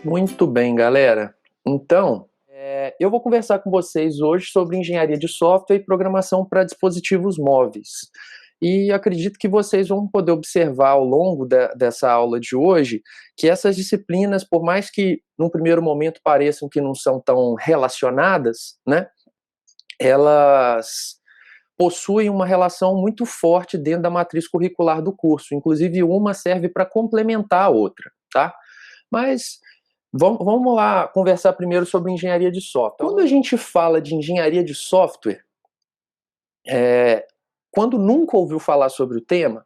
Muito bem, galera. Então, eu vou conversar com vocês hoje sobre engenharia de software e programação para dispositivos móveis. E acredito que vocês vão poder observar ao longo dessa aula de hoje que essas disciplinas, por mais que num primeiro momento pareçam que não são tão relacionadas, né, elas possuem uma relação muito forte dentro da matriz curricular do curso. Inclusive, uma serve para complementar a outra, tá? Mas vamos lá conversar primeiro sobre engenharia de software. Quando a gente fala de engenharia de software, quando nunca ouviu falar sobre o tema,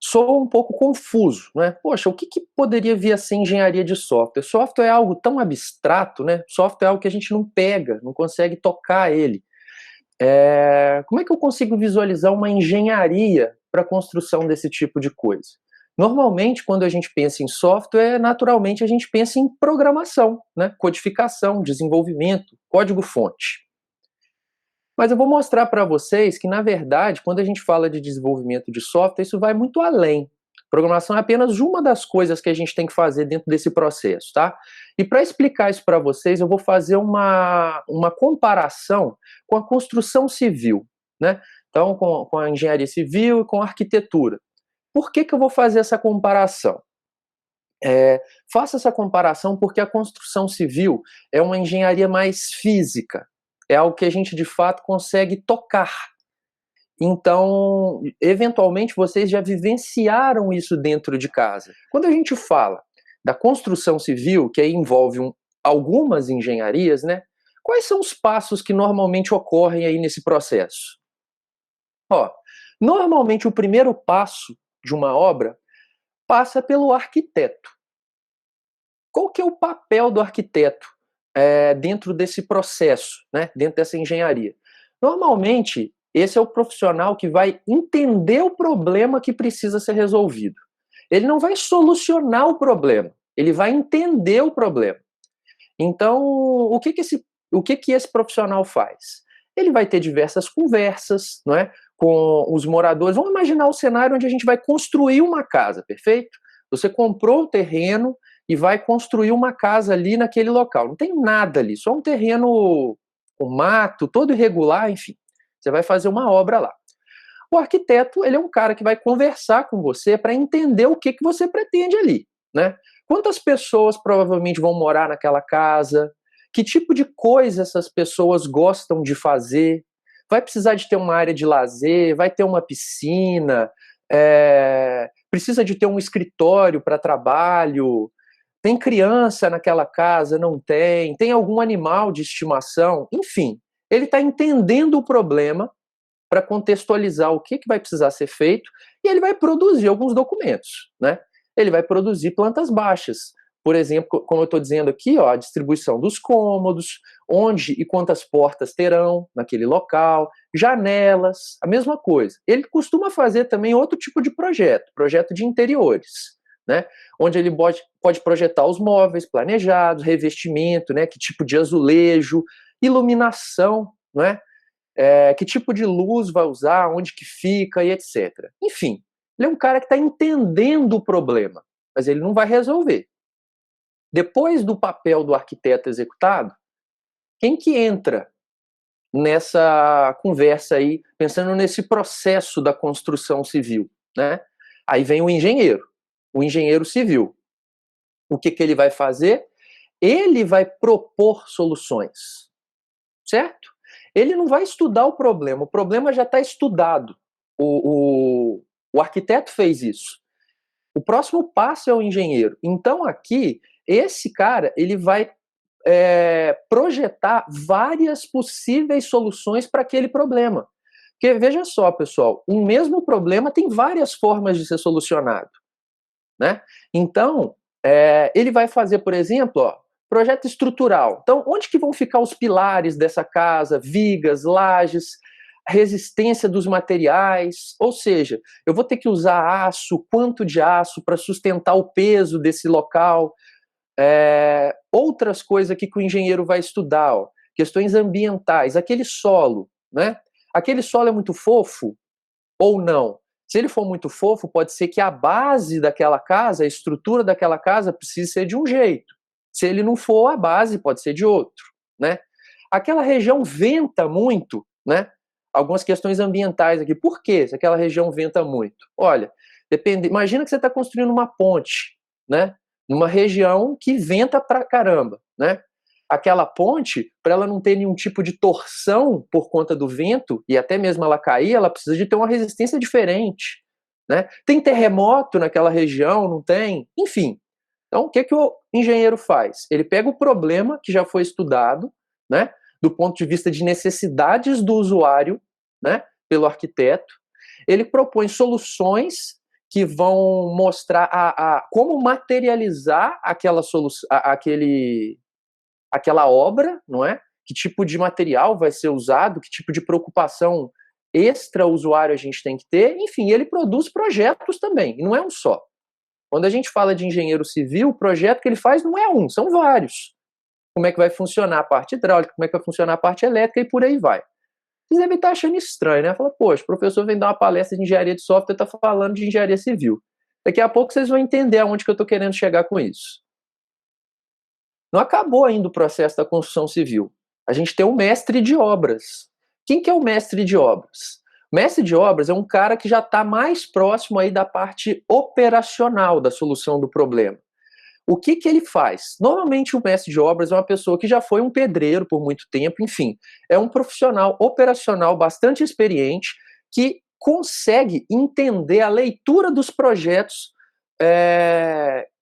soa um pouco confuso, né? Poxa, o que poderia vir a ser engenharia de software? Software é algo tão abstrato, né? Software é algo que a gente não pega, não consegue tocar ele. Como é que eu consigo visualizar uma engenharia para a construção desse tipo de coisa? Normalmente, quando a gente pensa em software, naturalmente a gente pensa em programação, né? Codificação, desenvolvimento, código-fonte. Mas eu vou mostrar para vocês que, na verdade, quando a gente fala de desenvolvimento de software, isso vai muito além. Programação é apenas uma das coisas que a gente tem que fazer dentro desse processo, tá? E para explicar isso para vocês, eu vou fazer uma comparação com a construção civil, né? Então, com a engenharia civil e com a arquitetura. Por que eu vou fazer essa comparação? Faço essa comparação porque a construção civil é uma engenharia mais física, é algo que a gente de fato consegue tocar. Então, eventualmente, vocês já vivenciaram isso dentro de casa. Quando a gente fala da construção civil, que aí envolve algumas engenharias, né? Quais são os passos que normalmente ocorrem aí nesse processo? Ó, normalmente o primeiro passo de uma obra passa pelo arquiteto. Qual que é o papel do arquiteto dentro desse processo, né? Dentro dessa engenharia? Normalmente, esse é o profissional que vai entender o problema que precisa ser resolvido. Ele não vai solucionar o problema, ele vai entender o problema. Então, o que esse profissional faz? Ele vai ter diversas conversas, não é, com os moradores. Vamos imaginar o cenário onde a gente vai construir uma casa, perfeito? Você comprou o terreno e vai construir uma casa ali naquele local. Não tem nada ali, só um terreno com mato, todo irregular, enfim. Você vai fazer uma obra lá. O arquiteto, ele é um cara que vai conversar com você para entender o que você pretende ali, né? Quantas pessoas provavelmente vão morar naquela casa? Que tipo de coisa essas pessoas gostam de fazer? Vai precisar de ter uma área de lazer? Vai ter uma piscina? Precisa de ter um escritório para trabalho? Tem criança naquela casa? Não tem? Tem algum animal de estimação? Enfim, ele está entendendo o problema para contextualizar o que vai precisar ser feito e ele vai produzir alguns documentos, né? Ele vai produzir plantas baixas. Por exemplo, como eu estou dizendo aqui, ó, a distribuição dos cômodos, onde e quantas portas terão naquele local, janelas, a mesma coisa. Ele costuma fazer também outro tipo de projeto de interiores, né? Onde ele pode projetar os móveis planejados, revestimento, né? Que tipo de azulejo, iluminação, não é? Que tipo de luz vai usar, onde que fica e etc. Enfim, ele é um cara que está entendendo o problema, mas ele não vai resolver. Depois do papel do arquiteto executado, quem que entra nessa conversa aí, pensando nesse processo da construção civil, né? Aí vem o engenheiro civil. O que ele vai fazer? Ele vai propor soluções, certo? Ele não vai estudar o problema já está estudado. O arquiteto fez isso. O próximo passo é o engenheiro. Então, aqui, esse cara, ele vai projetar várias possíveis soluções para aquele problema. Porque, veja só, pessoal, um mesmo problema tem várias formas de ser solucionado, né? Então, ele vai fazer, por exemplo, ó, projeto estrutural. Então, onde que vão ficar os pilares dessa casa, vigas, lajes, resistência dos materiais? Ou seja, eu vou ter que usar aço, quanto de aço para sustentar o peso desse local? Outras coisas aqui que o engenheiro vai estudar, ó, questões ambientais, aquele solo, né? Aquele solo é muito fofo ou não? Se ele for muito fofo, pode ser que a base daquela casa, a estrutura daquela casa precise ser de um jeito. Se ele não for, a base pode ser de outro, né? Aquela região venta muito, né? Algumas questões ambientais aqui. Por quê? Se aquela região venta muito? Olha, imagina que você está construindo uma ponte, né? Numa região que venta pra caramba, né? Aquela ponte, para ela não ter nenhum tipo de torção por conta do vento, e até mesmo ela cair, ela precisa de ter uma resistência diferente, né? Tem terremoto naquela região, não tem? Enfim. Então, o que, que o engenheiro faz? Ele pega o problema que já foi estudado, né? Do ponto de vista de necessidades do usuário, né? Pelo arquiteto. Ele propõe soluções que vão mostrar como materializar aquela solução, aquela obra, não é? Que tipo de material vai ser usado, que tipo de preocupação extra usuário a gente tem que ter. Enfim, ele produz projetos também, e não é um só. Quando a gente fala de engenheiro civil, o projeto que ele faz não é um, são vários. Como é que vai funcionar a parte hidráulica, como é que vai funcionar a parte elétrica e por aí vai. Vocês devem estar achando estranho, né? Fala, poxa, o professor vem dar uma palestra de engenharia de software e está falando de engenharia civil. Daqui a pouco vocês vão entender aonde que eu estou querendo chegar com isso. Não acabou ainda o processo da construção civil. A gente tem um mestre de obras. Quem que é o mestre de obras? O mestre de obras é um cara que já está mais próximo aí da parte operacional da solução do problema. O que que ele faz? Normalmente o mestre de obras é uma pessoa que já foi um pedreiro por muito tempo, enfim, é um profissional operacional bastante experiente que consegue entender a leitura dos projetos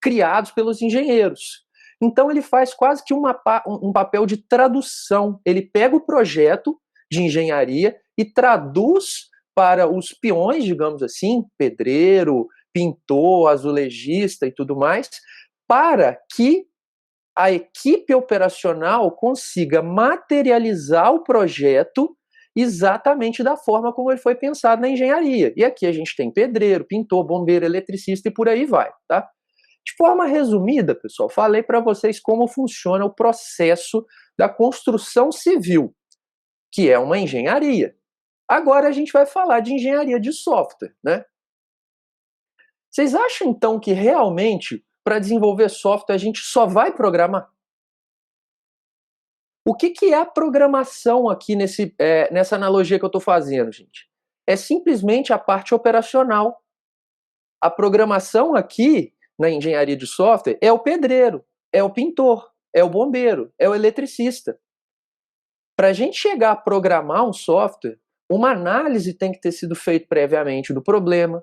criados pelos engenheiros. Então ele faz quase que um papel de tradução. Ele pega o projeto de engenharia e traduz para os peões, digamos assim, pedreiro, pintor, azulejista e tudo mais, para que a equipe operacional consiga materializar o projeto exatamente da forma como ele foi pensado na engenharia. E aqui a gente tem pedreiro, pintor, bombeiro, eletricista e por aí vai, tá? De forma resumida, pessoal, falei para vocês como funciona o processo da construção civil, que é uma engenharia. Agora a gente vai falar de engenharia de software, né? Vocês acham então que realmente para desenvolver software a gente só vai programar? O que é a programação aqui nessa analogia que eu estou fazendo, gente? É simplesmente a parte operacional. A programação aqui na engenharia de software é o pedreiro, é o pintor, é o bombeiro, é o eletricista. Para a gente chegar a programar um software, uma análise tem que ter sido feita previamente do problema,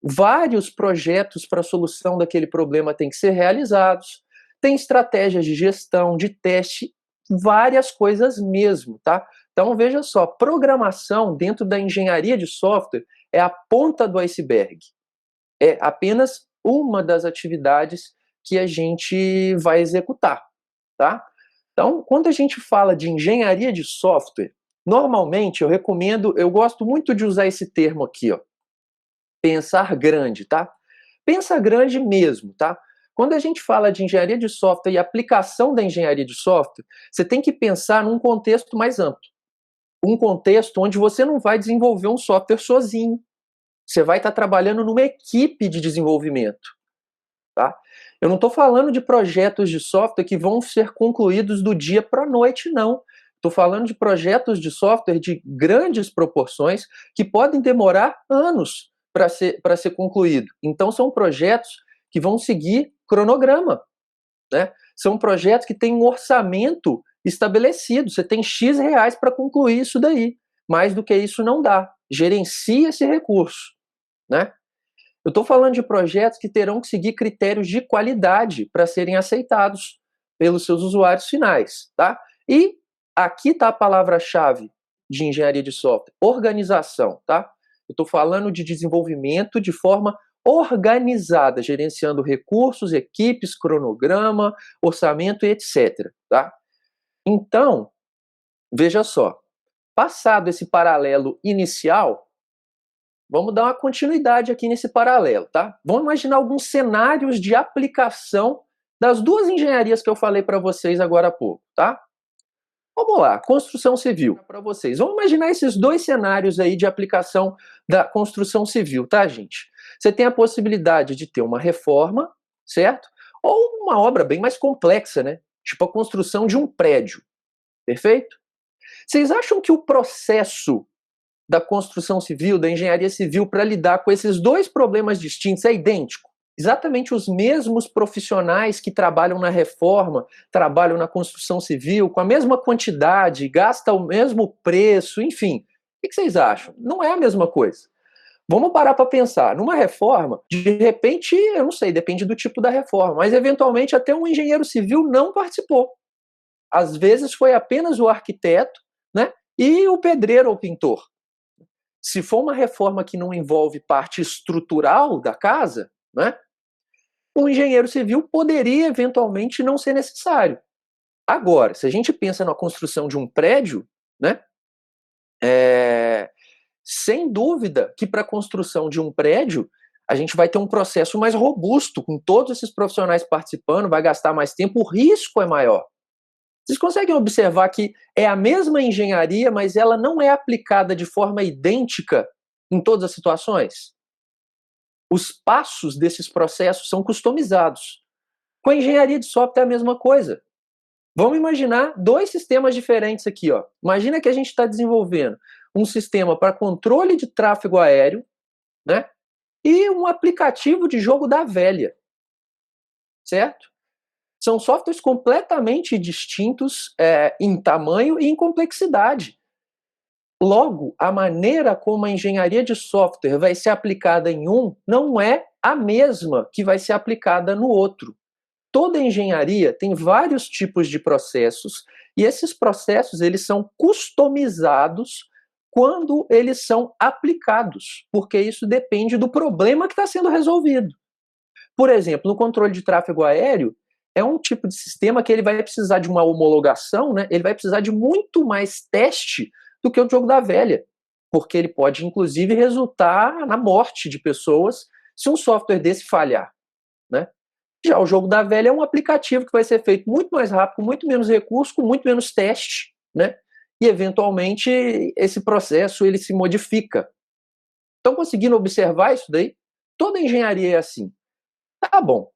vários projetos para a solução daquele problema têm que ser realizados, tem estratégias de gestão, de teste, várias coisas mesmo, tá? Então veja só, programação dentro da engenharia de software é a ponta do iceberg. É apenas uma das atividades que a gente vai executar, tá? Então, quando a gente fala de engenharia de software, normalmente eu gosto muito de usar esse termo aqui, ó, pensar grande, tá? Pensa grande mesmo, tá? Quando a gente fala de engenharia de software e aplicação da engenharia de software, você tem que pensar num contexto mais amplo. Um contexto onde você não vai desenvolver um software sozinho. Você vai estar trabalhando numa equipe de desenvolvimento, tá? Eu não estou falando de projetos de software que vão ser concluídos do dia para a noite, não. Estou falando de projetos de software de grandes proporções que podem demorar anos para ser concluído. Então, são projetos que vão seguir cronograma, né? São projetos que têm um orçamento estabelecido. Você tem X reais para concluir isso daí. Mais do que isso não dá. Gerencia esse recurso, né? Eu estou falando de projetos que terão que seguir critérios de qualidade para serem aceitados pelos seus usuários finais, tá? E aqui está a palavra-chave de engenharia de software: organização, tá? Eu estou falando de desenvolvimento de forma organizada, gerenciando recursos, equipes, cronograma, orçamento e etc, tá? Então, veja só, passado esse paralelo inicial, vamos dar uma continuidade aqui nesse paralelo, tá? Vamos imaginar alguns cenários de aplicação das duas engenharias que eu falei para vocês agora há pouco, tá? Vamos lá, construção civil para vocês. Vamos imaginar esses dois cenários aí de aplicação da construção civil, tá, gente? Você tem a possibilidade de ter uma reforma, certo? Ou uma obra bem mais complexa, né? Tipo a construção de um prédio, perfeito? Vocês acham que o processo da construção civil, da engenharia civil, para lidar com esses dois problemas distintos é idêntico? Exatamente os mesmos profissionais que trabalham na reforma, trabalham na construção civil, com a mesma quantidade, gastam o mesmo preço, enfim. O que vocês acham? Não é a mesma coisa. Vamos parar para pensar. Numa reforma, de repente, eu não sei, depende do tipo da reforma, mas eventualmente até um engenheiro civil não participou. Às vezes foi apenas o arquiteto, né, e o pedreiro ou pintor. Se for uma reforma que não envolve parte estrutural da casa, né, o engenheiro civil poderia eventualmente não ser necessário. Agora, se a gente pensa na construção de um prédio, né, sem dúvida que para a construção de um prédio a gente vai ter um processo mais robusto, com todos esses profissionais participando, vai gastar mais tempo, o risco é maior. Vocês conseguem observar que é a mesma engenharia, mas ela não é aplicada de forma idêntica em todas as situações? Os passos desses processos são customizados. Com a engenharia de software é a mesma coisa. Vamos imaginar dois sistemas diferentes aqui, ó. Imagina que a gente está desenvolvendo um sistema para controle de tráfego aéreo, né? E um aplicativo de jogo da velha, certo? São softwares completamente distintos em tamanho e em complexidade. Logo, a maneira como a engenharia de software vai ser aplicada em um não é a mesma que vai ser aplicada no outro. Toda engenharia tem vários tipos de processos e esses processos eles são customizados quando eles são aplicados, porque isso depende do problema que está sendo resolvido. Por exemplo, no controle de tráfego aéreo, é um tipo de sistema que ele vai precisar de uma homologação, né? Ele vai precisar de muito mais teste do que o jogo da velha, porque ele pode, inclusive, resultar na morte de pessoas se um software desse falhar, né? Já o jogo da velha é um aplicativo que vai ser feito muito mais rápido, com muito menos recurso, com muito menos teste, né? E, eventualmente, esse processo ele se modifica. Estão conseguindo observar isso daí? Toda engenharia é assim. Tá bom.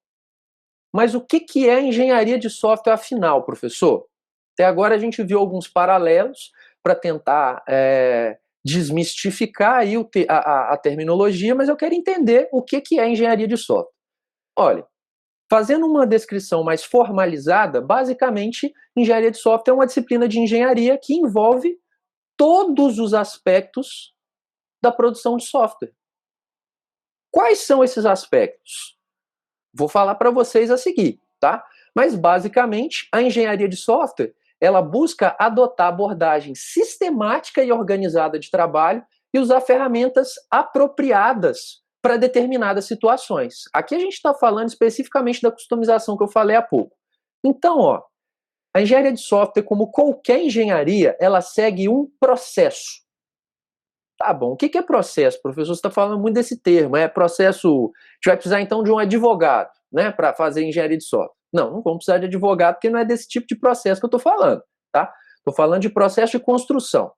Mas o que é engenharia de software afinal, professor? Até agora a gente viu alguns paralelos para tentar desmistificar aí a terminologia, mas eu quero entender o que é engenharia de software. Olha, fazendo uma descrição mais formalizada, basicamente, engenharia de software é uma disciplina de engenharia que envolve todos os aspectos da produção de software. Quais são esses aspectos? Vou falar para vocês a seguir, tá? Mas, basicamente, a engenharia de software, ela busca adotar abordagem sistemática e organizada de trabalho e usar ferramentas apropriadas para determinadas situações. Aqui a gente está falando especificamente da customização que eu falei há pouco. Então, ó, a engenharia de software, como qualquer engenharia, ela segue um processo. Tá bom, o que é processo, professor? Você está falando muito desse termo, é processo. A gente vai precisar então de um advogado, né, para fazer engenharia de software. Não vamos precisar de advogado, porque não é desse tipo de processo que eu estou falando, tá? Estou falando de processo de construção.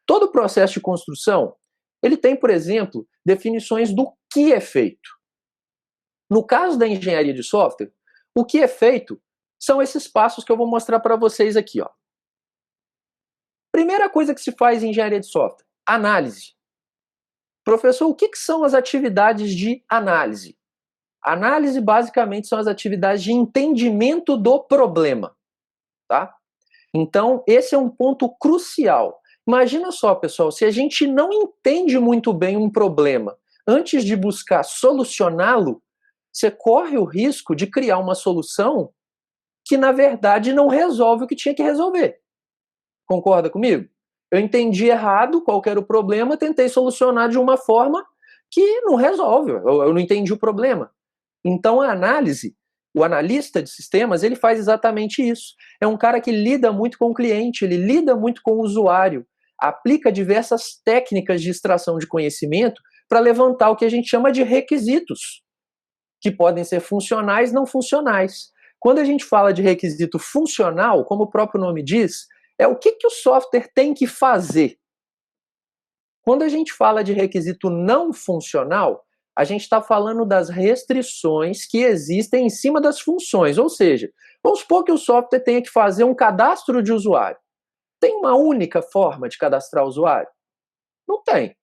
Todo processo de construção, ele tem, por exemplo, definições do que é feito. No caso da engenharia de software, o que é feito são esses passos que eu vou mostrar para vocês aqui, ó. Primeira coisa que se faz em engenharia de software, análise. Professor, o que são as atividades de análise? Análise, basicamente, são as atividades de entendimento do problema, tá? Então, esse é um ponto crucial. Imagina só, pessoal, se a gente não entende muito bem um problema, antes de buscar solucioná-lo, você corre o risco de criar uma solução que, na verdade, não resolve o que tinha que resolver. Concorda comigo? Eu entendi errado qual era o problema, tentei solucionar de uma forma que não resolve, eu não entendi o problema. Então a análise, o analista de sistemas, ele faz exatamente isso. É um cara que lida muito com o cliente, ele lida muito com o usuário, aplica diversas técnicas de extração de conhecimento para levantar o que a gente chama de requisitos, que podem ser funcionais, não funcionais. Quando a gente fala de requisito funcional, como o próprio nome diz, é o que o software tem que fazer. Quando a gente fala de requisito não funcional, A gente está falando das restrições que existem em cima das funções, ou seja, vamos supor que o software tenha que fazer um cadastro de usuário. Tem uma única forma de cadastrar o usuário? Não tem.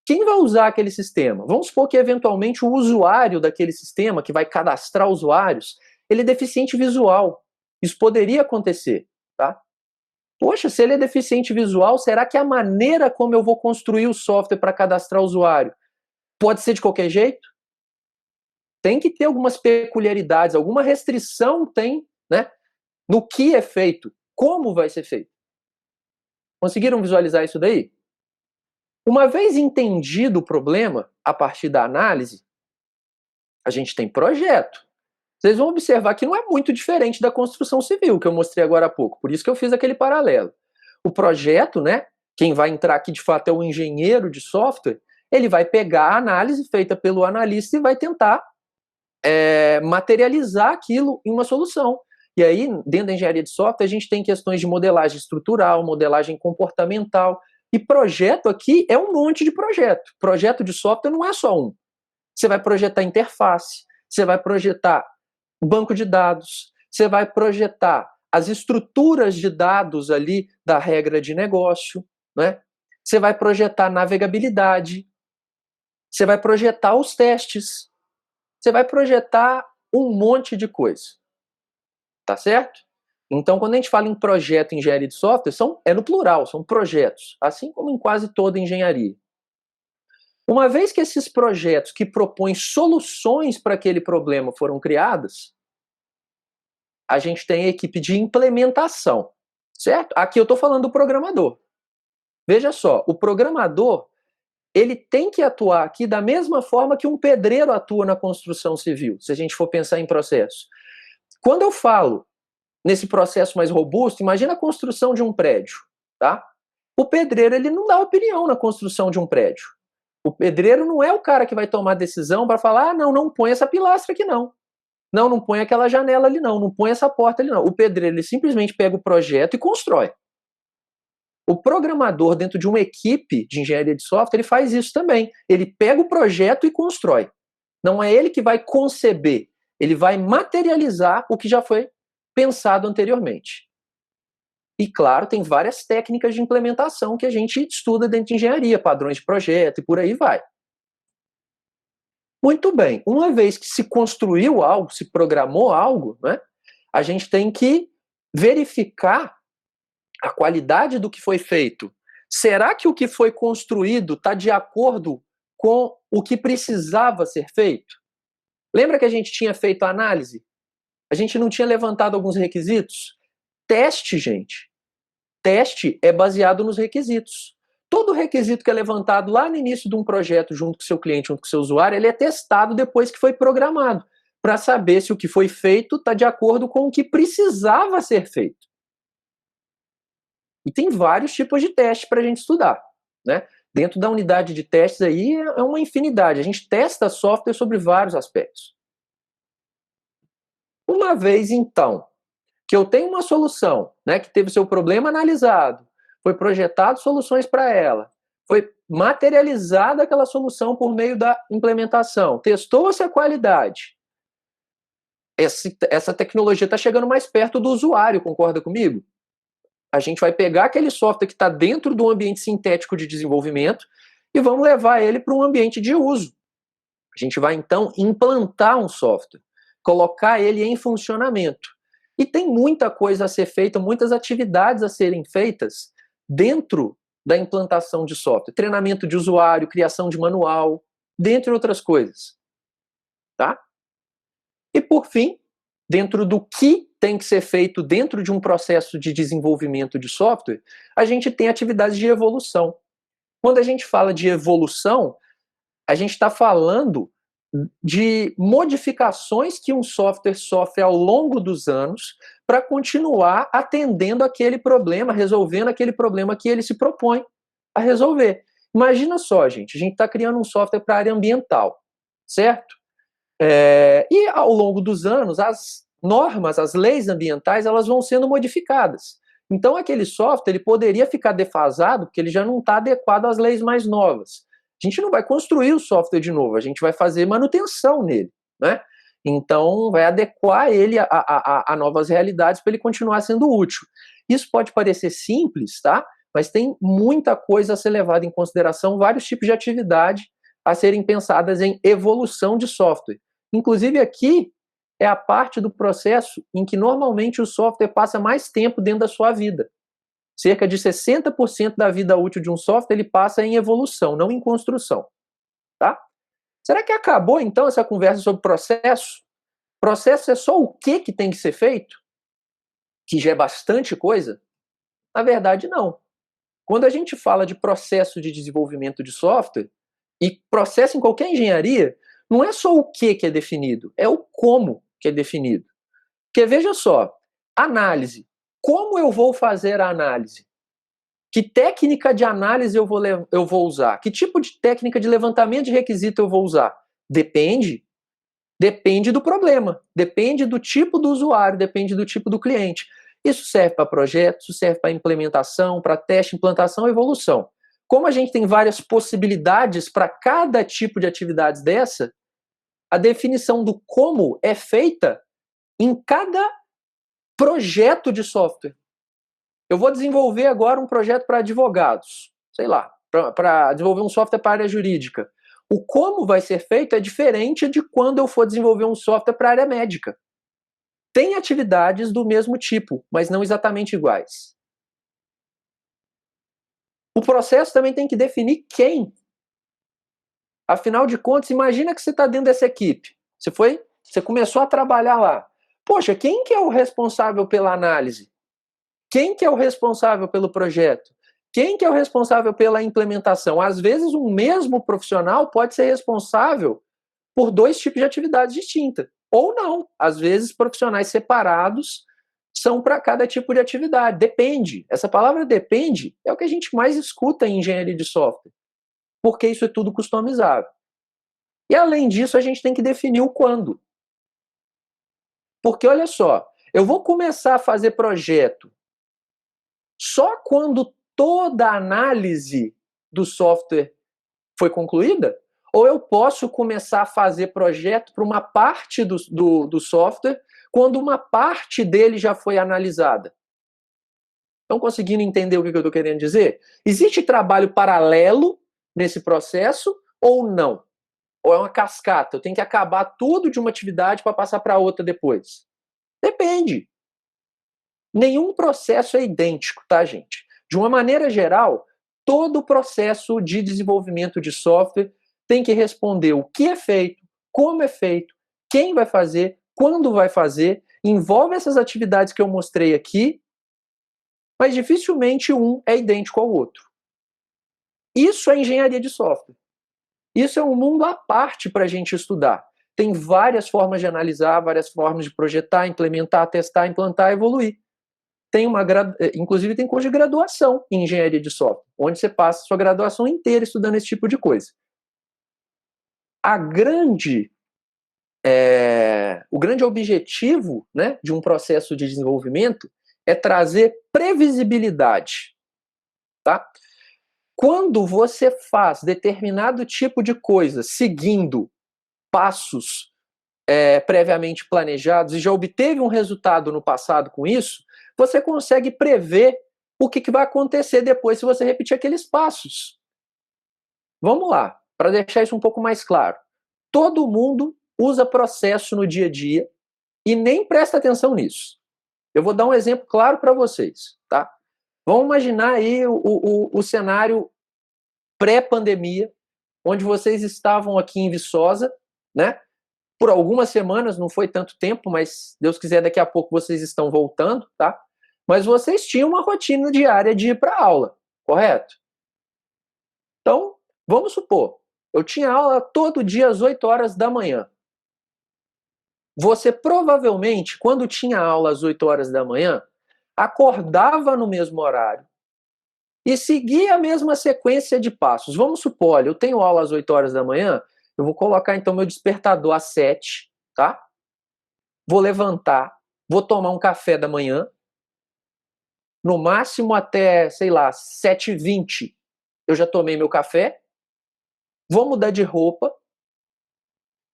Quem vai usar aquele sistema? Vamos supor que, eventualmente, o usuário daquele sistema, que vai cadastrar usuários, ele é deficiente visual. Isso poderia acontecer, tá? Poxa, se ele é deficiente visual, será que a maneira como eu vou construir o software para cadastrar o usuário pode ser de qualquer jeito? Tem que ter algumas peculiaridades, alguma restrição tem, né, no que é feito, como vai ser feito. Conseguiram visualizar isso daí? Uma vez entendido o problema, a partir da análise, a gente tem projeto. Vocês vão observar que não é muito diferente da construção civil, que eu mostrei agora há pouco, por isso que eu fiz aquele paralelo. O projeto, né, quem vai entrar aqui de fato é o engenheiro de software, ele vai pegar a análise feita pelo analista e vai tentar materializar aquilo em uma solução. E aí, dentro da engenharia de software, a gente tem questões de modelagem estrutural, modelagem comportamental, e projeto aqui é um monte de projeto. Projeto de software não é só um. Você vai projetar interface, você vai projetar banco de dados, você vai projetar as estruturas de dados ali da regra de negócio, né? Você vai projetar navegabilidade, você vai projetar os testes, você vai projetar um monte de coisa. Tá certo? Então, quando a gente fala em projeto em engenharia de software, é no plural, são projetos, assim como em quase toda engenharia. Uma vez que esses projetos que propõem soluções para aquele problema foram criadas, a gente tem a equipe de implementação, certo? Aqui eu estou falando do programador. Veja só, o programador, ele tem que atuar aqui da mesma forma que um pedreiro atua na construção civil, se a gente for pensar em processo. Quando eu falo nesse processo mais robusto, imagina a construção de um prédio, tá? O pedreiro, ele não dá opinião na construção de um prédio. O pedreiro não é o cara que vai tomar decisão para falar, ah, não põe essa pilastra aqui não. Não põe aquela janela ali não põe essa porta ali não. O pedreiro, ele simplesmente pega o projeto e constrói. O programador, dentro de uma equipe de engenharia de software, ele faz isso também. Ele pega o projeto e constrói. Não é ele que vai conceber, ele vai materializar o que já foi pensado anteriormente. E, claro, tem várias técnicas de implementação que a gente estuda dentro de engenharia, padrões de projeto e por aí vai. Muito bem, uma vez que se construiu algo, se programou algo, né, a gente tem que verificar a qualidade do que foi feito. Será que o que foi construído está de acordo com o que precisava ser feito? Lembra que a gente tinha feito a análise? A gente não tinha levantado alguns requisitos? Teste, gente. Teste é baseado nos requisitos. Todo requisito que é levantado lá no início de um projeto, junto com o seu cliente, junto com o seu usuário, ele é testado depois que foi programado, para saber se o que foi feito está de acordo com o que precisava ser feito. E tem vários tipos de testes para a gente estudar, né? Dentro da unidade de testes aí é uma infinidade. A gente testa software sobre vários aspectos. Uma vez, então, que eu tenho uma solução, né, que teve seu problema analisado, foi projetado soluções para ela, foi materializada aquela solução por meio da implementação, testou-se a qualidade. Essa tecnologia está chegando mais perto do usuário, concorda comigo? A gente vai pegar aquele software que está dentro do ambiente sintético de desenvolvimento e vamos levar ele para um ambiente de uso. A gente vai, então, implantar um software, colocar ele em funcionamento. E tem muita coisa a ser feita, muitas atividades a serem feitas dentro da implantação de software. Treinamento de usuário, criação de manual, dentre outras coisas. Tá? E, por fim, dentro do que tem que ser feito dentro de um processo de desenvolvimento de software, a gente tem atividades de evolução. Quando a gente fala de evolução, a gente está falando de modificações que um software sofre ao longo dos anos para continuar atendendo aquele problema, resolvendo aquele problema que ele se propõe a resolver. Imagina só, gente, a gente está criando um software para a área ambiental, certo? E ao longo dos anos, as normas, as leis ambientais, elas vão sendo modificadas. Então, aquele software ele poderia ficar defasado porque ele já não está adequado às leis mais novas. A gente não vai construir o software de novo, a gente vai fazer manutenção nele, né? Então, vai adequar ele a novas realidades para ele continuar sendo útil. Isso pode parecer simples, tá? Mas tem muita coisa a ser levada em consideração, vários tipos de atividade a serem pensadas em evolução de software. Inclusive aqui é a parte do processo em que normalmente o software passa mais tempo dentro da sua vida. Cerca de 60% da vida útil de um software ele passa em evolução, não em construção. Tá? Será que acabou então essa conversa sobre processo? Processo é só o que tem que ser feito? Que já é bastante coisa? Na verdade, não. Quando a gente fala de processo de desenvolvimento de software, e processo em qualquer engenharia, não é só o que é definido, é o como que é definido. Porque veja só, análise. Como eu vou fazer a análise? Que técnica de análise eu vou usar? Que tipo de técnica de levantamento de requisito eu vou usar? Depende. Depende do problema, depende do tipo do usuário, depende do tipo do cliente. Isso serve para projetos, isso serve para implementação, para teste, implantação e evolução. Como a gente tem várias possibilidades para cada tipo de atividades dessa, a definição do como é feita em cada projeto de software. Eu vou desenvolver agora um projeto para advogados, sei lá, para desenvolver um software para a área jurídica. O como vai ser feito é diferente de quando eu for desenvolver um software para a área médica. Tem atividades do mesmo tipo, mas não exatamente iguais. O processo também tem que definir quem. Afinal de contas, imagina que você está dentro dessa equipe. Você começou a trabalhar lá. Poxa, quem que é o responsável pela análise? Quem que é o responsável pelo projeto? Quem que é o responsável pela implementação? Às vezes, um mesmo profissional pode ser responsável por dois tipos de atividades distintas. Ou não. Às vezes, profissionais separados são para cada tipo de atividade. Depende. Essa palavra depende é o que a gente mais escuta em engenharia de software. Porque isso é tudo customizável. E, além disso, a gente tem que definir o quando. Porque, olha só, eu vou começar a fazer projeto só quando toda a análise do software foi concluída? Ou eu posso começar a fazer projeto para uma parte do software quando uma parte dele já foi analisada? Estão conseguindo entender o que eu estou querendo dizer? Existe trabalho paralelo nesse processo ou não? Ou é uma cascata? Eu tenho que acabar tudo de uma atividade para passar para outra depois? Depende. Nenhum processo é idêntico, tá, gente? De uma maneira geral, todo o processo de desenvolvimento de software tem que responder o que é feito, como é feito, quem vai fazer, quando vai fazer, envolve essas atividades que eu mostrei aqui, mas dificilmente um é idêntico ao outro. Isso é engenharia de software. Isso é um mundo à parte para a gente estudar. Tem várias formas de analisar, várias formas de projetar, implementar, testar, implantar, evoluir. Inclusive tem curso de graduação em engenharia de software, onde você passa a sua graduação inteira estudando esse tipo de coisa. O grande objetivo, né, de um processo de desenvolvimento é trazer previsibilidade. Tá? Quando você faz determinado tipo de coisa seguindo passos previamente planejados e já obteve um resultado no passado com isso, você consegue prever o que vai acontecer depois se você repetir aqueles passos. Vamos lá, para deixar isso um pouco mais claro. Todo mundo usa processo no dia a dia e nem presta atenção nisso. Eu vou dar um exemplo claro para vocês. Tá? Vamos imaginar aí o cenário pré-pandemia, onde vocês estavam aqui em Viçosa, né? Por algumas semanas, não foi tanto tempo, mas Deus quiser, daqui a pouco vocês estão voltando, tá? Mas vocês tinham uma rotina diária de ir para a aula, correto? Então, vamos supor, eu tinha aula todo dia às 8 horas da manhã. Você provavelmente, quando tinha aula às 8 horas da manhã, acordava no mesmo horário e seguia a mesma sequência de passos. Vamos supor, olha, eu tenho aula às 8 horas da manhã, eu vou colocar então meu despertador às 7, tá? Vou levantar, vou tomar um café da manhã, no máximo até, sei lá, 7h20 eu já tomei meu café, vou mudar de roupa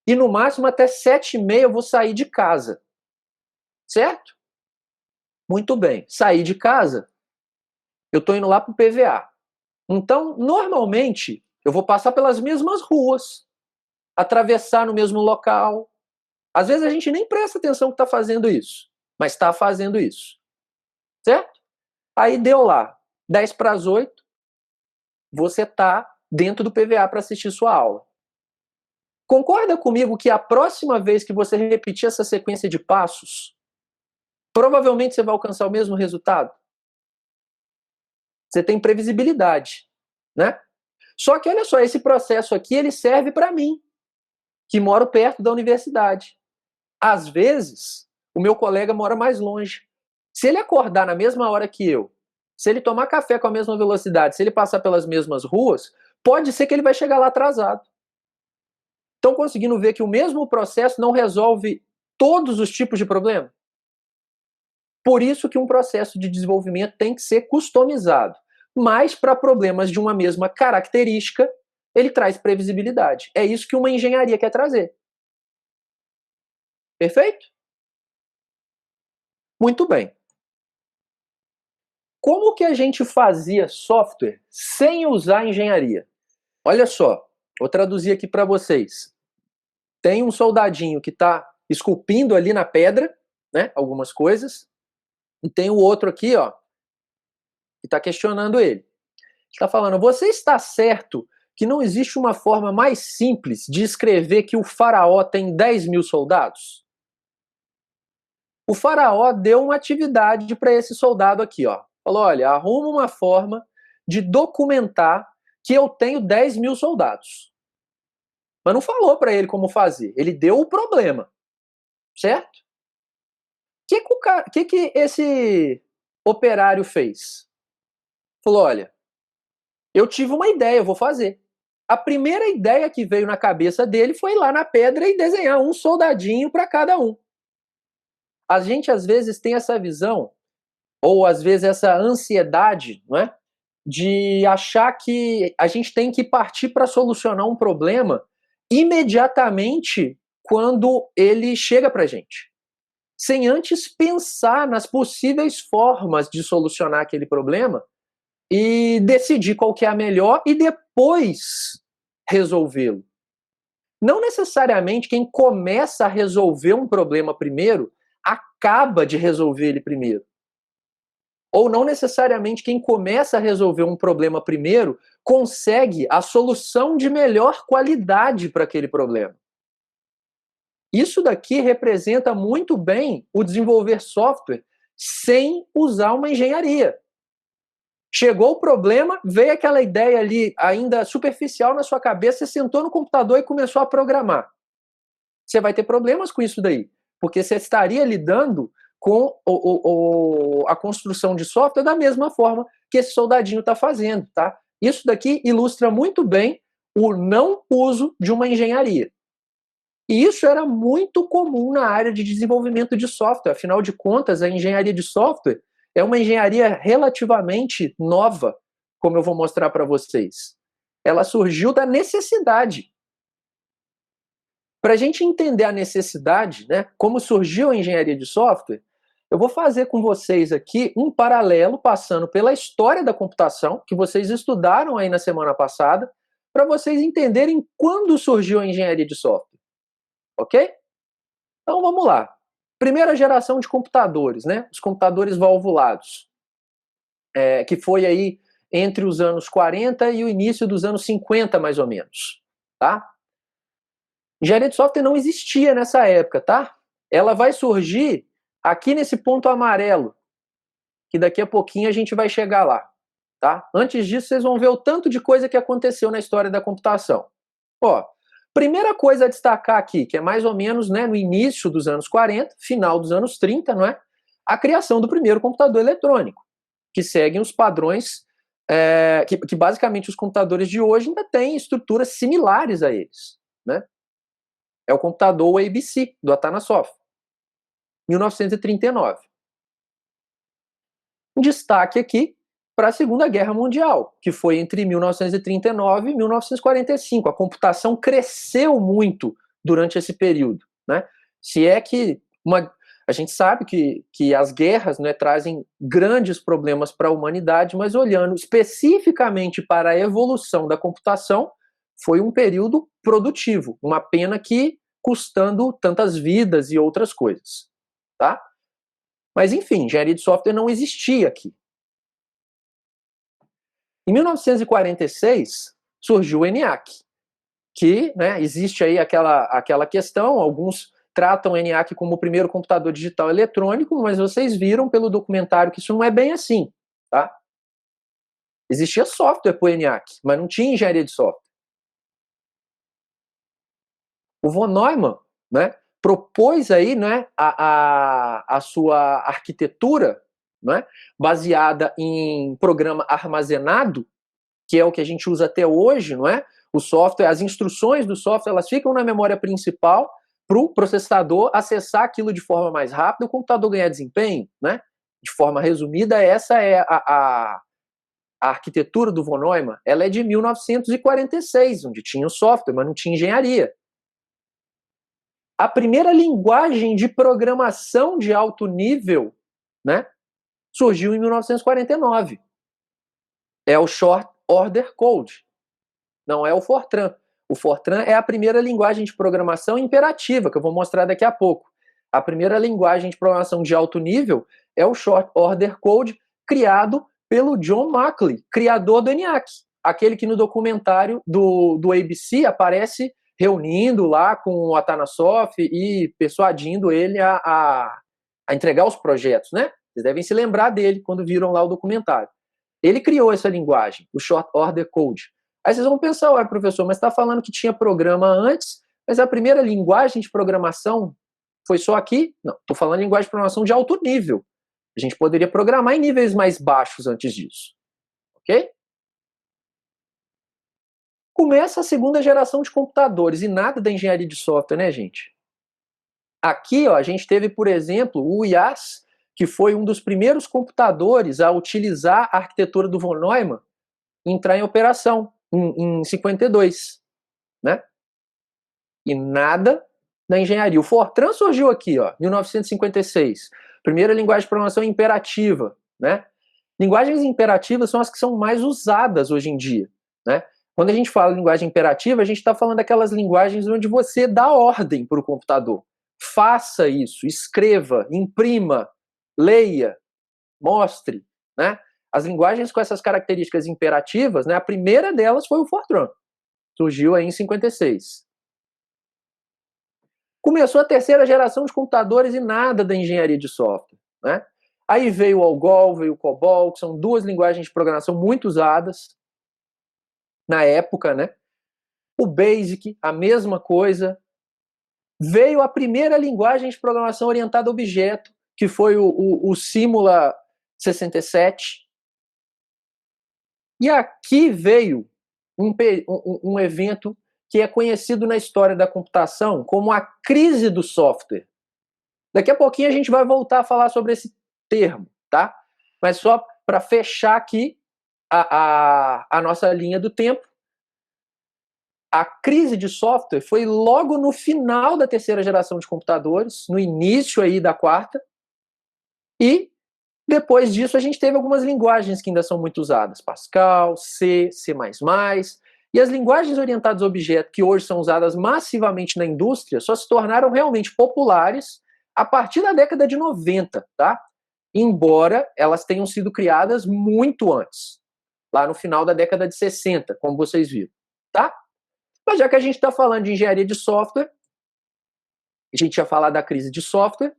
e no máximo até 7h30 eu vou sair de casa. Certo? Muito bem. Saí de casa, eu estou indo lá para o PVA. Então, normalmente, eu vou passar pelas mesmas ruas, atravessar no mesmo local. Às vezes a gente nem presta atenção que está fazendo isso, mas está fazendo isso. Certo? Aí deu lá, 10 para as 8, você está dentro do PVA para assistir sua aula. Concorda comigo que a próxima vez que você repetir essa sequência de passos, provavelmente você vai alcançar o mesmo resultado? Você tem previsibilidade, né? Só que olha só, esse processo aqui, ele serve para mim, que moro perto da universidade. Às vezes, o meu colega mora mais longe. Se ele acordar na mesma hora que eu, se ele tomar café com a mesma velocidade, se ele passar pelas mesmas ruas, pode ser que ele vai chegar lá atrasado. Estão conseguindo ver que o mesmo processo não resolve todos os tipos de problema? Por isso que um processo de desenvolvimento tem que ser customizado. Mas para problemas de uma mesma característica, ele traz previsibilidade. É isso que uma engenharia quer trazer. Perfeito? Muito bem. Como que a gente fazia software sem usar engenharia? Olha só, vou traduzir aqui para vocês. Tem um soldadinho que está esculpindo ali na pedra, né, algumas coisas, e tem o outro aqui, ó, que está questionando ele. Está falando, você está certo que não existe uma forma mais simples de escrever que o faraó tem 10.000 soldados? O faraó deu uma atividade para esse soldado aqui, ó. Falou, olha, arruma uma forma de documentar que eu tenho 10.000 soldados. Mas não falou para ele como fazer. Ele deu o problema, certo? O que esse operário fez? Falou, olha, eu tive uma ideia, eu vou fazer. A primeira ideia que veio na cabeça dele foi ir lá na pedra e desenhar um soldadinho para cada um. A gente às vezes tem essa visão, ou às vezes essa ansiedade, não é? De achar que a gente tem que partir para solucionar um problema imediatamente quando ele chega para a gente, sem antes pensar nas possíveis formas de solucionar aquele problema e decidir qual que é a melhor e depois resolvê-lo. Não necessariamente quem começa a resolver um problema primeiro acaba de resolver ele primeiro. Ou não necessariamente quem começa a resolver um problema primeiro consegue a solução de melhor qualidade para aquele problema. Isso daqui representa muito bem o desenvolver software sem usar uma engenharia. Chegou o problema, veio aquela ideia ali ainda superficial na sua cabeça, você sentou no computador e começou a programar. Você vai ter problemas com isso daí, porque você estaria lidando com a construção de software da mesma forma que esse soldadinho está fazendo, tá? Isso daqui ilustra muito bem o não uso de uma engenharia. E isso era muito comum na área de desenvolvimento de software. Afinal de contas, a engenharia de software é uma engenharia relativamente nova, como eu vou mostrar para vocês. Ela surgiu da necessidade. Para a gente entender a necessidade, né, como surgiu a engenharia de software, eu vou fazer com vocês aqui um paralelo passando pela história da computação, que vocês estudaram aí na semana passada, para vocês entenderem quando surgiu a engenharia de software. Ok? Então vamos lá. Primeira geração de computadores, né? Os computadores valvulados, que foi aí entre os anos 40 e o início dos anos 50, mais ou menos. Tá? Engenharia de software não existia nessa época, tá? Ela vai surgir aqui nesse ponto amarelo, que daqui a pouquinho a gente vai chegar lá, tá? Antes disso, vocês vão ver o tanto de coisa que aconteceu na história da computação. Ó, primeira coisa a destacar aqui, que é mais ou menos, né, no início dos anos 40, final dos anos 30, não é? A criação do primeiro computador eletrônico, que seguem os padrões, que basicamente os computadores de hoje ainda têm estruturas similares a eles, né? É o computador ABC, do Atanasoff, 1939. Um destaque aqui para a Segunda Guerra Mundial, que foi entre 1939 e 1945. A computação cresceu muito durante esse período, né? Se é que a gente sabe que as guerras, né, trazem grandes problemas para a humanidade, mas olhando especificamente para a evolução da computação, foi um período produtivo. Uma pena que custando tantas vidas e outras coisas, tá? Mas enfim, engenharia de software não existia aqui. Em 1946 surgiu o ENIAC, que, né, existe aí aquela questão, alguns tratam o ENIAC como o primeiro computador digital eletrônico, mas vocês viram pelo documentário que isso não é bem assim, tá? Existia software para o ENIAC, mas não tinha engenharia de software. O von Neumann, né, propôs aí, né, a sua arquitetura, né, baseada em programa armazenado, que é o que a gente usa até hoje, não é? O software, as instruções do software, elas ficam na memória principal para o processador acessar aquilo de forma mais rápida, o computador ganhar desempenho, né? De forma resumida, essa é a arquitetura do von Neumann. Ela é de 1946, onde tinha o software, mas não tinha engenharia. A primeira linguagem de programação de alto nível, né, surgiu em 1949. É o Short Order Code. Não é o Fortran. O Fortran é a primeira linguagem de programação imperativa, que eu vou mostrar daqui a pouco. A primeira linguagem de programação de alto nível é o Short Order Code, criado pelo John Mackley, criador do ENIAC. Aquele que no documentário do ABC aparece reunindo lá com o Atanasoff e persuadindo ele a entregar os projetos, né? Vocês devem se lembrar dele quando viram lá o documentário. Ele criou essa linguagem, o Short Order Code. Aí vocês vão pensar, ué, professor, mas está falando que tinha programa antes, mas a primeira linguagem de programação foi só aqui? Não, estou falando linguagem de programação de alto nível. A gente poderia programar em níveis mais baixos antes disso. Ok? Começa a segunda geração de computadores, e nada da engenharia de software, né, gente? Aqui, ó, a gente teve, por exemplo, o IAS, que foi um dos primeiros computadores a utilizar a arquitetura do von Neumann e entrar em operação em 52, né? E nada da engenharia. O Fortran surgiu aqui, ó, 1956. Primeira linguagem de programação imperativa, né? Linguagens imperativas são as que são mais usadas hoje em dia, né? Quando a gente fala linguagem imperativa, a gente está falando daquelas linguagens onde você dá ordem para o computador. Faça isso, escreva, imprima, leia, mostre, né? As linguagens com essas características imperativas, né, a primeira delas foi o Fortran. Surgiu aí em 56. Começou a terceira geração de computadores e nada da engenharia de software, né? Aí veio o Algol, veio o COBOL, que são duas linguagens de programação muito usadas na época, né? O BASIC, a mesma coisa. Veio a primeira linguagem de programação orientada a objeto, que foi o Simula 67. E aqui veio um evento que é conhecido na história da computação como a crise do software. Daqui a pouquinho a gente vai voltar a falar sobre esse termo, tá? Mas só para fechar aqui a nossa linha do tempo, a crise de software foi logo no final da terceira geração de computadores, no início aí da quarta, e depois disso a gente teve algumas linguagens que ainda são muito usadas, Pascal, C, C++, e as linguagens orientadas a objeto que hoje são usadas massivamente na indústria só se tornaram realmente populares a partir da década de 90, tá? Embora elas tenham sido criadas muito antes, lá no final da década de 60, como vocês viram, tá? Mas já que a gente está falando de engenharia de software, a gente ia falar da crise de software, o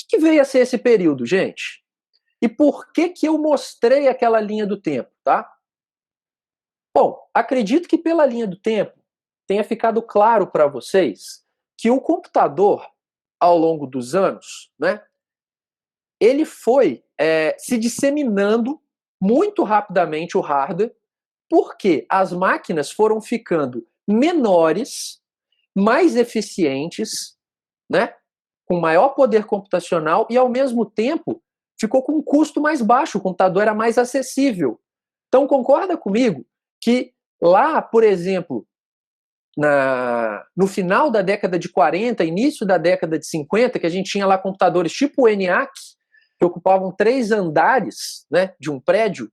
que veio a ser esse período, gente? E por que eu mostrei aquela linha do tempo, tá? Bom, acredito que pela linha do tempo tenha ficado claro para vocês que o computador, ao longo dos anos, né, ele foi se disseminando muito rapidamente o hardware, porque as máquinas foram ficando menores, mais eficientes, né, com maior poder computacional e, ao mesmo tempo, ficou com um custo mais baixo, o computador era mais acessível. Então concorda comigo que lá, por exemplo, no final da década de 40, início da década de 50, que a gente tinha lá computadores tipo o ENIAC, que ocupavam 3 andares, né, de um prédio,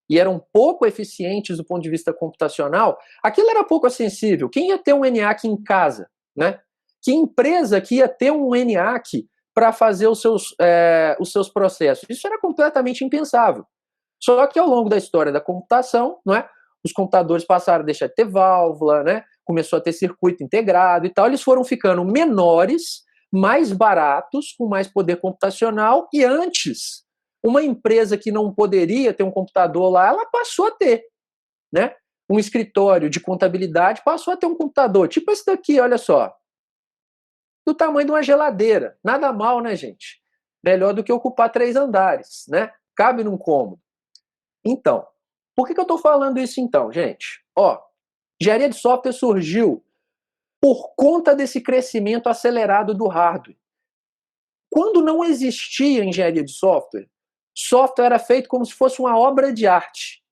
e eram pouco eficientes do ponto de vista computacional, aquilo era pouco acessível. Quem ia ter um ENIAC em casa? Né? Que empresa que ia ter um ENIAC para fazer os seus processos? Isso era completamente impensável. Só que ao longo da história da computação, não é, os computadores passaram a deixar de ter válvula, né, começou a ter circuito integrado e tal, eles foram ficando menores, mais baratos, com mais poder computacional, e antes, uma empresa que não poderia ter um computador lá, ela passou a ter, né? Um escritório de contabilidade passou a ter um computador, tipo esse daqui, olha só, do tamanho de uma geladeira. Nada mal, né, gente? Melhor do que ocupar 3 andares, né? Cabe num cômodo. Então, por que eu estou falando isso então, gente? Ó, engenharia de software surgiu por conta desse crescimento acelerado do hardware. Quando não existia engenharia de software, software era feito como se fosse uma obra de arte.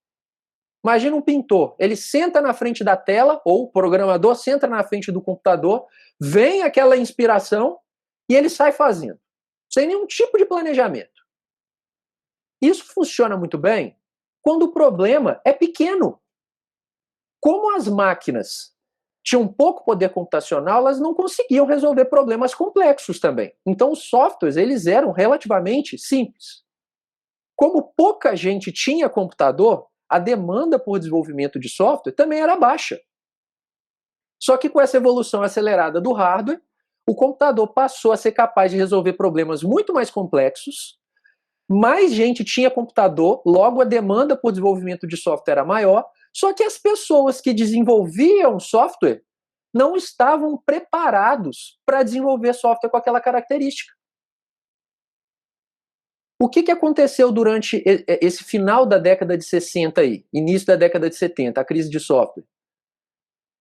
Imagina um pintor, ele senta na frente da tela, ou o programador senta na frente do computador, vem aquela inspiração e ele sai fazendo, sem nenhum tipo de planejamento. Isso funciona muito bem quando o problema é pequeno. Como as máquinas tinham pouco poder computacional, elas não conseguiam resolver problemas complexos também. Então os softwares, eles eram relativamente simples. Como pouca gente tinha computador, a demanda por desenvolvimento de software também era baixa. Só que com essa evolução acelerada do hardware, o computador passou a ser capaz de resolver problemas muito mais complexos, mais gente tinha computador, logo a demanda por desenvolvimento de software era maior, só que as pessoas que desenvolviam software não estavam preparados para desenvolver software com aquela característica. O que aconteceu durante esse final da década de 60 aí, início da década de 70, a crise de software?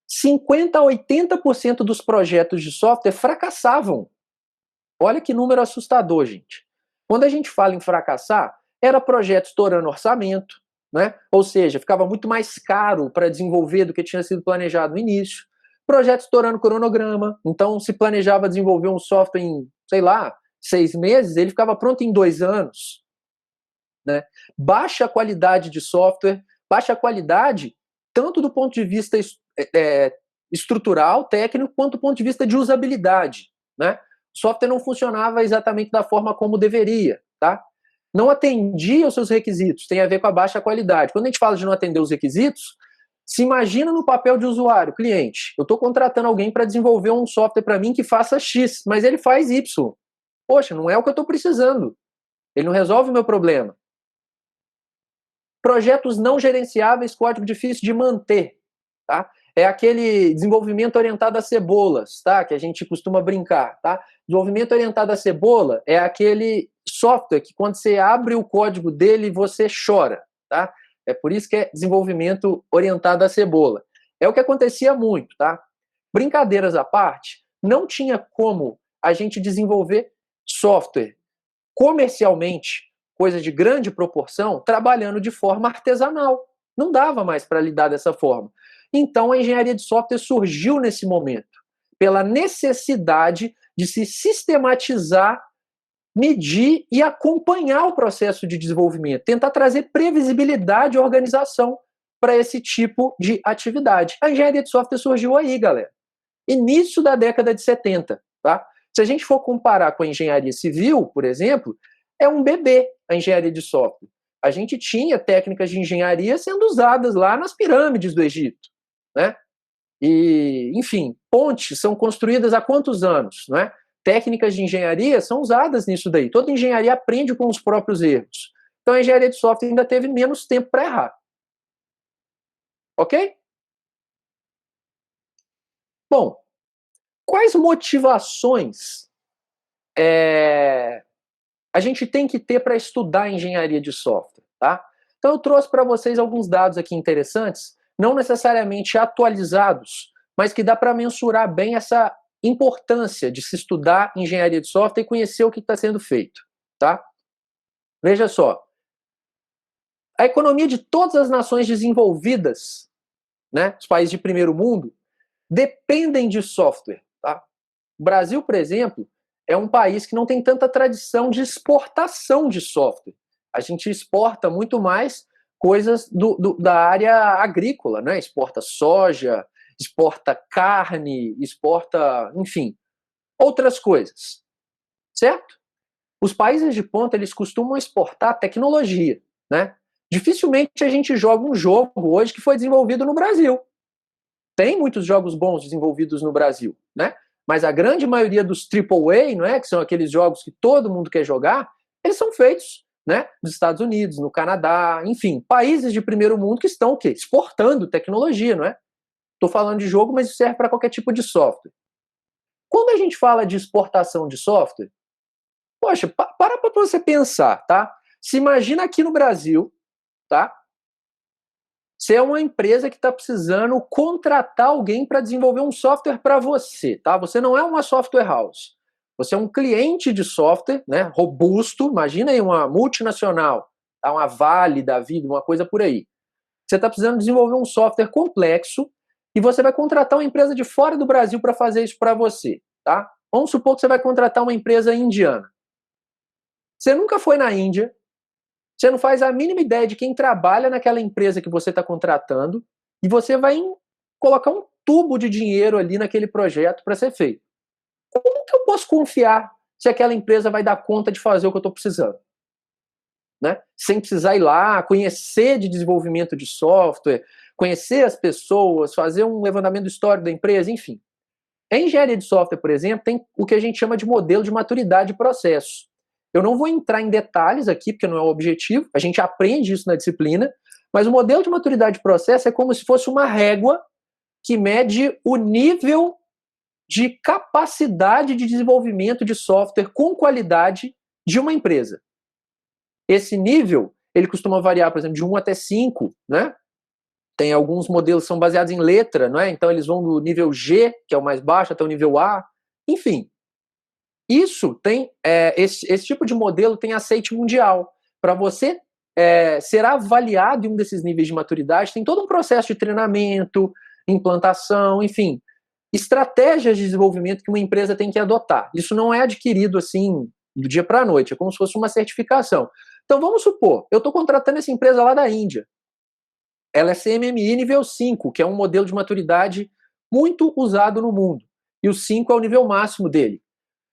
50 a 80% dos projetos de software fracassavam. Olha que número assustador, gente. Quando a gente fala em fracassar, era projeto estourando orçamento, né? Ou seja, ficava muito mais caro para desenvolver do que tinha sido planejado no início. Projeto estourando cronograma, então se planejava desenvolver um software em, sei lá, 6 meses, ele ficava pronto em 2 anos. Né? Baixa qualidade de software, baixa qualidade tanto do ponto de vista estrutural, técnico, quanto do ponto de vista de usabilidade. Né? O software não funcionava exatamente da forma como deveria, tá? Não atendia os seus requisitos, tem a ver com a baixa qualidade. Quando a gente fala de não atender os requisitos, se imagina no papel de usuário, cliente. Eu estou contratando alguém para desenvolver um software para mim que faça X, mas ele faz Y. Poxa, não é o que eu estou precisando. Ele não resolve o meu problema. Projetos não gerenciáveis, código difícil de manter. Tá? É aquele desenvolvimento orientado a cebolas, tá? Que a gente costuma brincar. Tá? Desenvolvimento orientado a cebola é aquele software que quando você abre o código dele, você chora. Tá? É por isso que é desenvolvimento orientado a cebola. É o que acontecia muito. Tá? Brincadeiras à parte, não tinha como a gente desenvolver software comercialmente, coisa de grande proporção, trabalhando de forma artesanal. Não dava mais para lidar dessa forma. Então a engenharia de software surgiu nesse momento, pela necessidade de se sistematizar, medir e acompanhar o processo de desenvolvimento, tentar trazer previsibilidade e organização para esse tipo de atividade. A engenharia de software surgiu aí, galera. Início da década de 70, tá? Se a gente for comparar com a engenharia civil, por exemplo, é um bebê a engenharia de software. A gente tinha técnicas de engenharia sendo usadas lá nas pirâmides do Egito, né? E, enfim, pontes são construídas há quantos anos, não é? Técnicas de engenharia são usadas nisso daí. Toda engenharia aprende com os próprios erros. Então a engenharia de software ainda teve menos tempo para errar. Ok? Bom, quais motivações a gente tem que ter para estudar engenharia de software, tá? Então eu trouxe para vocês alguns dados aqui interessantes, não necessariamente atualizados, mas que dá para mensurar bem essa importância de se estudar engenharia de software e conhecer o que está sendo feito, tá? Veja só, a economia de todas as nações desenvolvidas, né, os países de primeiro mundo, dependem de software. Tá? O Brasil, por exemplo, é um país que não tem tanta tradição de exportação de software. A gente exporta muito mais coisas da área agrícola, né? Exporta soja, exporta carne, exporta, enfim, outras coisas, certo? Os países de ponta, eles costumam exportar tecnologia, né? Dificilmente a gente joga um jogo hoje que foi desenvolvido no Brasil. Tem muitos jogos bons desenvolvidos no Brasil, né? Mas a grande maioria dos AAA, não é, que são aqueles jogos que todo mundo quer jogar, eles são feitos, né, nos Estados Unidos, no Canadá, enfim, países de primeiro mundo que estão o quê? Exportando tecnologia, não é? Estou falando de jogo, mas isso serve para qualquer tipo de software. Quando a gente fala de exportação de software, poxa, para você pensar, tá? Se imagina aqui no Brasil, tá? Você é uma empresa que está precisando contratar alguém para desenvolver um software para você, tá? Você não é uma software house. Você é um cliente de software, né, robusto. Imagina aí uma multinacional, tá? Uma Vale da vida, uma coisa por aí. Você está precisando desenvolver um software complexo e você vai contratar uma empresa de fora do Brasil para fazer isso para você, tá? Vamos supor que você vai contratar uma empresa indiana. Você nunca foi na Índia, você não faz a mínima ideia de quem trabalha naquela empresa que você está contratando e você vai colocar um tubo de dinheiro ali naquele projeto para ser feito. Como que eu posso confiar se aquela empresa vai dar conta de fazer o que eu estou precisando? Né? Sem precisar ir lá, conhecer de desenvolvimento de software, conhecer as pessoas, fazer um levantamento histórico da empresa, enfim. Em engenharia de software, por exemplo, tem o que a gente chama de modelo de maturidade de processo. Eu não vou entrar em detalhes aqui, porque não é o objetivo, a gente aprende isso na disciplina, mas o modelo de maturidade de processo é como se fosse uma régua que mede o nível de capacidade de desenvolvimento de software com qualidade de uma empresa. Esse nível, ele costuma variar, por exemplo, de 1 até 5, né? Tem alguns modelos que são baseados em letra, não é? Então eles vão do nível G, que é o mais baixo, até o nível A. Enfim, isso tem esse tipo de modelo tem aceite mundial. Para você ser avaliado em um desses níveis de maturidade, tem todo um processo de treinamento, implantação, enfim, estratégias de desenvolvimento que uma empresa tem que adotar. Isso não é adquirido assim do dia para a noite, é como se fosse uma certificação. Então vamos supor, eu estou contratando essa empresa lá da Índia. Ela é CMMI nível 5, que é um modelo de maturidade muito usado no mundo. E o 5 é o nível máximo dele.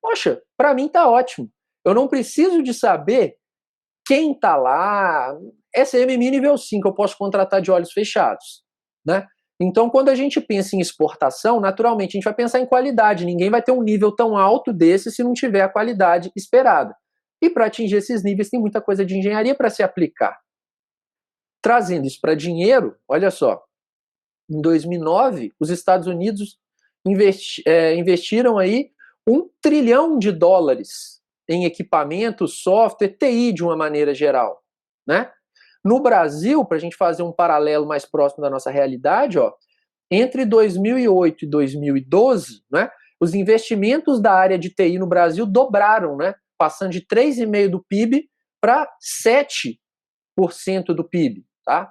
Poxa, para mim tá ótimo. Eu não preciso de saber quem tá lá. É CMMI nível 5, eu posso contratar de olhos fechados, né? Então, quando a gente pensa em exportação, naturalmente a gente vai pensar em qualidade. Ninguém vai ter um nível tão alto desse se não tiver a qualidade esperada. E para atingir esses níveis tem muita coisa de engenharia para se aplicar. Trazendo isso para dinheiro, olha só, em 2009, os Estados Unidos investiram aí US$ 1 trilhão em equipamentos, software, TI de uma maneira geral, né? No Brasil, para a gente fazer um paralelo mais próximo da nossa realidade, ó, entre 2008 e 2012, né, os investimentos da área de TI no Brasil dobraram, né, passando de 3,5% do PIB para 7% do PIB. Tá?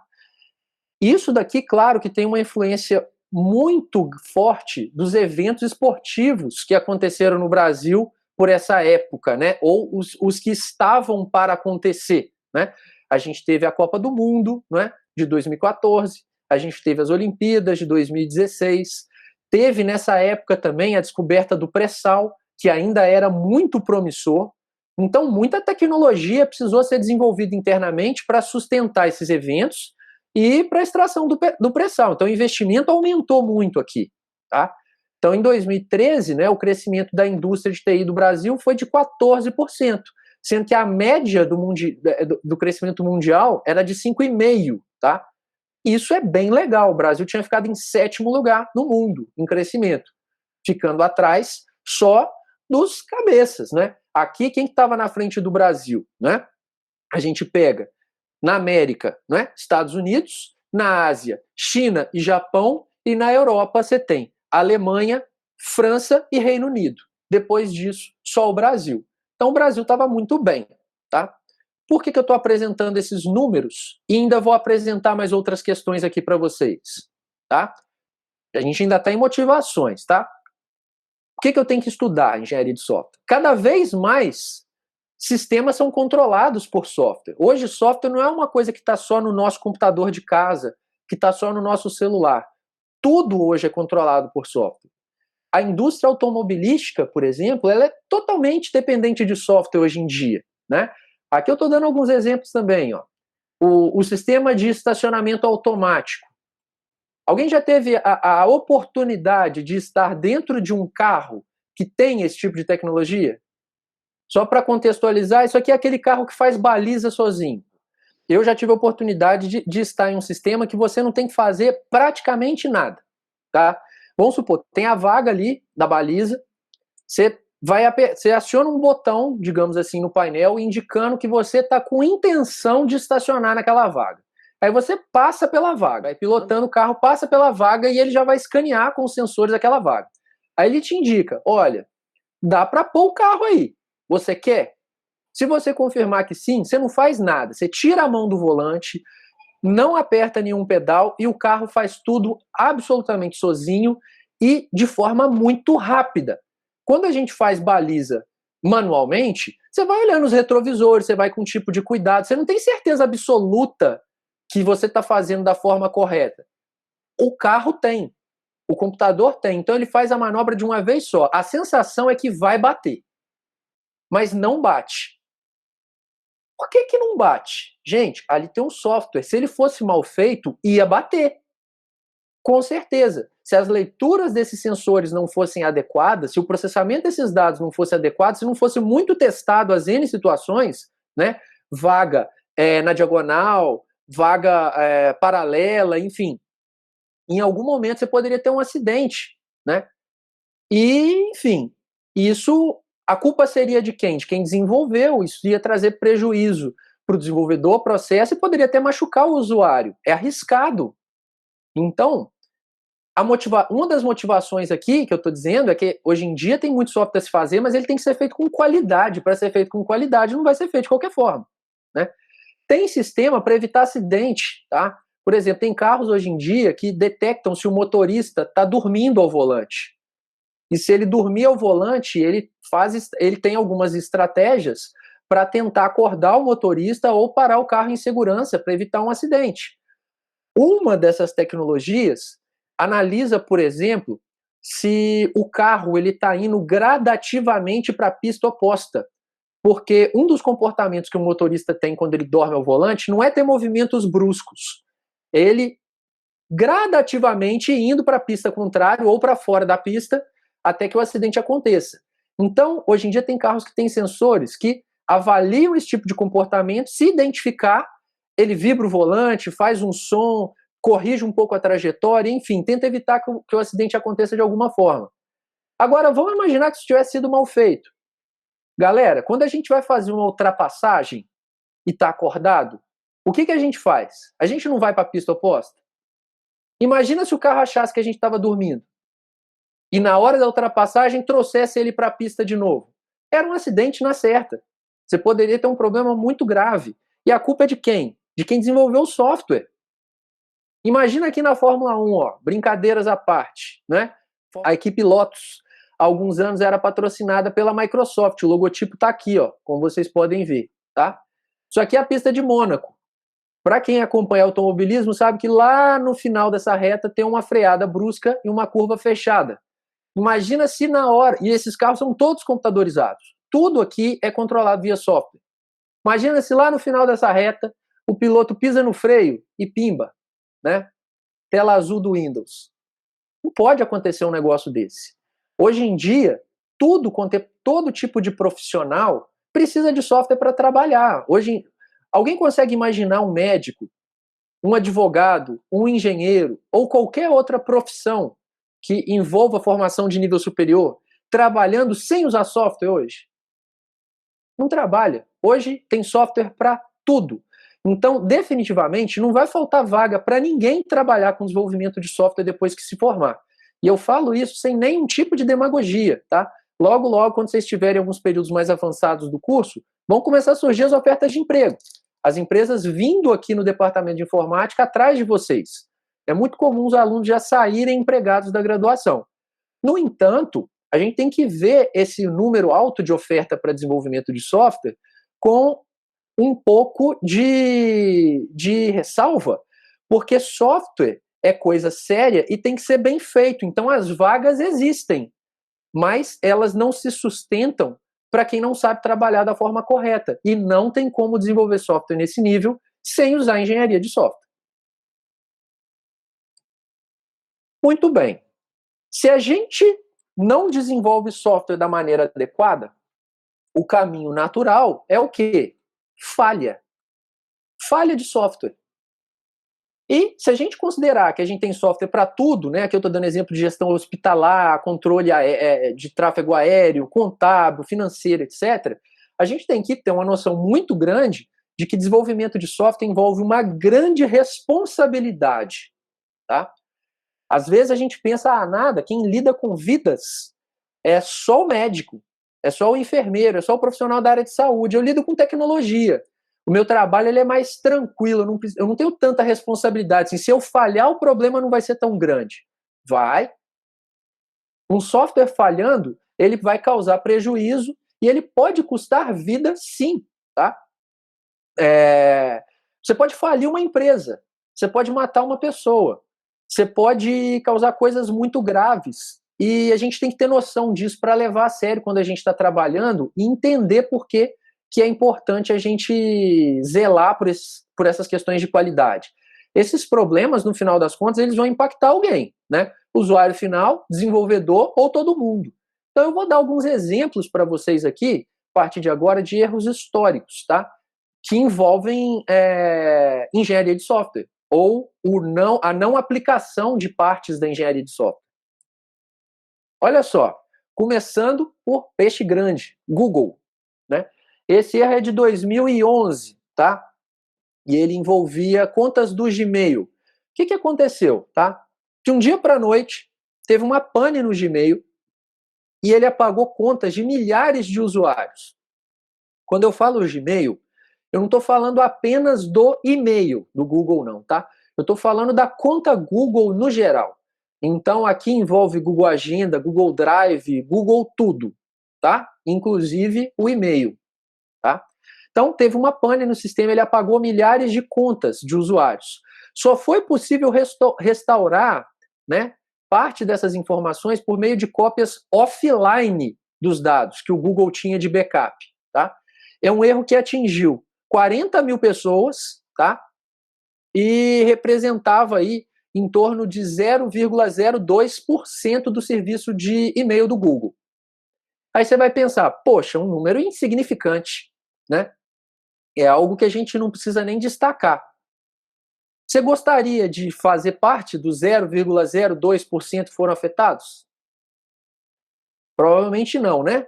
Isso daqui, claro, que tem uma influência muito forte dos eventos esportivos que aconteceram no Brasil por essa época, né? Ou os que estavam para acontecer, né? A gente teve a Copa do Mundo, né? De 2014, a gente teve as Olimpíadas de 2016, teve nessa época também a descoberta do pré-sal, que ainda era muito promissor. Então, muita tecnologia precisou ser desenvolvida internamente para sustentar esses eventos e para a extração do pré-sal. Então, o investimento aumentou muito aqui. Tá? Então, em 2013, né, o crescimento da indústria de TI do Brasil foi de 14%, sendo que a média do crescimento mundial era de 5,5%. Tá? Isso é bem legal. O Brasil tinha ficado em 7º lugar no mundo em crescimento, ficando atrás só dos cabeças, né? Aqui, quem estava na frente do Brasil, né? A gente pega na América, né? Estados Unidos, na Ásia, China e Japão, e na Europa você tem Alemanha, França e Reino Unido. Depois disso, só o Brasil. Então o Brasil estava muito bem, tá? Por que eu estou apresentando esses números? E ainda vou apresentar mais outras questões aqui para vocês, tá? A gente ainda está em motivações, tá? O que eu tenho que estudar em engenharia de software? Cada vez mais sistemas são controlados por software. Hoje, software não é uma coisa que está só no nosso computador de casa, que está só no nosso celular. Tudo hoje é controlado por software. A indústria automobilística, por exemplo, ela é totalmente dependente de software hoje em dia, né? Aqui eu estou dando alguns exemplos também, ó. O sistema de estacionamento automático. Alguém já teve a oportunidade de estar dentro de um carro que tem esse tipo de tecnologia? Só para contextualizar, isso aqui é aquele carro que faz baliza sozinho. Eu já tive a oportunidade de estar em um sistema que você não tem que fazer praticamente nada, tá? Vamos supor, tem a vaga ali da baliza, você aciona um botão, digamos assim, no painel, indicando que você está com intenção de estacionar naquela vaga. Aí você passa pela vaga, vai pilotando o carro, passa pela vaga e ele já vai escanear com os sensores aquela vaga. Aí ele te indica, olha, dá para pôr o carro aí, você quer? Se você confirmar que sim, você não faz nada, você tira a mão do volante, não aperta nenhum pedal e o carro faz tudo absolutamente sozinho e de forma muito rápida. Quando a gente faz baliza manualmente, você vai olhando os retrovisores, você vai com um tipo de cuidado, você não tem certeza absoluta que você está fazendo da forma correta. O carro tem, o computador tem, então ele faz a manobra de uma vez só. A sensação é que vai bater, mas não bate. Por que não bate? Gente, ali tem um software. Se ele fosse mal feito, ia bater. Com certeza. Se as leituras desses sensores não fossem adequadas, se o processamento desses dados não fosse adequado, se não fosse muito testado as N situações, né? Vaga na diagonal, vaga paralela, enfim. Em algum momento você poderia ter um acidente, né? E, enfim, isso, a culpa seria de quem? De quem desenvolveu. Isso ia trazer prejuízo para o desenvolvedor, processo, e poderia até machucar o usuário. É arriscado. Então, uma das motivações aqui que eu estou dizendo é que hoje em dia tem muito software a se fazer, mas ele tem que ser feito com qualidade. Para ser feito com qualidade, não vai ser feito de qualquer forma, né? Tem sistema para evitar acidente, tá? Por exemplo, tem carros hoje em dia que detectam se o motorista está dormindo ao volante. E se ele dormir ao volante, ele tem algumas estratégias para tentar acordar o motorista ou parar o carro em segurança para evitar um acidente. Uma dessas tecnologias analisa, por exemplo, se o carro ele está indo gradativamente para a pista oposta. Porque um dos comportamentos que o motorista tem quando ele dorme ao volante não é ter movimentos bruscos. Ele gradativamente indo para a pista contrária ou para fora da pista até que o acidente aconteça. Então, hoje em dia tem carros que têm sensores que avaliam esse tipo de comportamento, se identificar, ele vibra o volante, faz um som, corrige um pouco a trajetória, enfim, tenta evitar que o acidente aconteça de alguma forma. Agora, vamos imaginar que isso tivesse sido mal feito. Galera, quando a gente vai fazer uma ultrapassagem e está acordado, o que a gente faz? A gente não vai para a pista oposta? Imagina se o carro achasse que a gente estava dormindo e na hora da ultrapassagem trouxesse ele para a pista de novo. Era um acidente na certa. Você poderia ter um problema muito grave. E a culpa é de quem? De quem desenvolveu o software. Imagina aqui na Fórmula 1, ó, brincadeiras à parte, né? A equipe Lotus, há alguns anos, era patrocinada pela Microsoft. O logotipo está aqui, ó, como vocês podem ver, tá? Isso aqui é a pista de Mônaco. Para quem acompanha automobilismo, sabe que lá no final dessa reta tem uma freada brusca e uma curva fechada. Imagina se na hora... E esses carros são todos computadorizados. Tudo aqui é controlado via software. Imagina se lá no final dessa reta o piloto pisa no freio e pimba, né? Tela azul do Windows. Não pode acontecer um negócio desse. Hoje em dia, todo tipo de profissional precisa de software para trabalhar. Alguém consegue imaginar um médico, um advogado, um engenheiro ou qualquer outra profissão que envolva formação de nível superior trabalhando sem usar software hoje? Não trabalha. Hoje tem software para tudo. Então, definitivamente, não vai faltar vaga para ninguém trabalhar com desenvolvimento de software depois que se formar. E eu falo isso sem nenhum tipo de demagogia, tá? logo, logo, quando vocês tiverem alguns períodos mais avançados do curso, vão começar a surgir as ofertas de emprego. As empresas vindo aqui no departamento de informática atrás de vocês. É muito comum os alunos já saírem empregados da graduação. No entanto, a gente tem que ver esse número alto de oferta para desenvolvimento de software com um pouco de ressalva, porque software é coisa séria e tem que ser bem feito. Então, as vagas existem, mas elas não se sustentam para quem não sabe trabalhar da forma correta. E não tem como desenvolver software nesse nível sem usar engenharia de software. Muito bem. Se a gente não desenvolve software da maneira adequada, o caminho natural é o quê? Falha. Falha de software. E se a gente considerar que a gente tem software para tudo, né? Aqui eu estou dando exemplo de gestão hospitalar, controle de tráfego aéreo, contábil, financeiro, etc., a gente tem que ter uma noção muito grande de que desenvolvimento de software envolve uma grande responsabilidade. Tá? Às vezes a gente pensa, nada, quem lida com vidas é só o médico, é só o enfermeiro, é só o profissional da área de saúde. Eu lido com tecnologia. O meu trabalho ele é mais tranquilo, eu não tenho tanta responsabilidade. Assim, se eu falhar, o problema não vai ser tão grande. Vai. Um software falhando, ele vai causar prejuízo e ele pode custar vida, sim. Tá? Você pode falir uma empresa, você pode matar uma pessoa, você pode causar coisas muito graves. E a gente tem que ter noção disso para levar a sério quando a gente está trabalhando e entender por que é importante a gente zelar por essas questões de qualidade. Esses problemas, no final das contas, eles vão impactar alguém, né? Usuário final, desenvolvedor ou todo mundo. Então eu vou dar alguns exemplos para vocês aqui, a partir de agora, de erros históricos, tá? Que envolvem engenharia de software ou a não aplicação de partes da engenharia de software. Olha só, começando por peixe grande, Google, né? Esse erro é de 2011, tá? E ele envolvia contas do Gmail. O que aconteceu, tá? De um dia para a noite, teve uma pane no Gmail e ele apagou contas de milhares de usuários. Quando eu falo Gmail, eu não estou falando apenas do e-mail do Google, não, tá? Eu estou falando da conta Google no geral. Então, aqui envolve Google Agenda, Google Drive, Google tudo, tá? Inclusive o e-mail, tá? Então, teve uma pane no sistema, ele apagou milhares de contas de usuários. Só foi possível restaurar, né, parte dessas informações por meio de cópias offline dos dados que o Google tinha de backup, tá? É um erro que atingiu 40 mil pessoas, tá? E representava aí em torno de 0,02% do serviço de e-mail do Google. Aí você vai pensar, poxa, um número insignificante, né? É algo que a gente não precisa nem destacar. Você gostaria de fazer parte do 0,02% que foram afetados? Provavelmente não, né?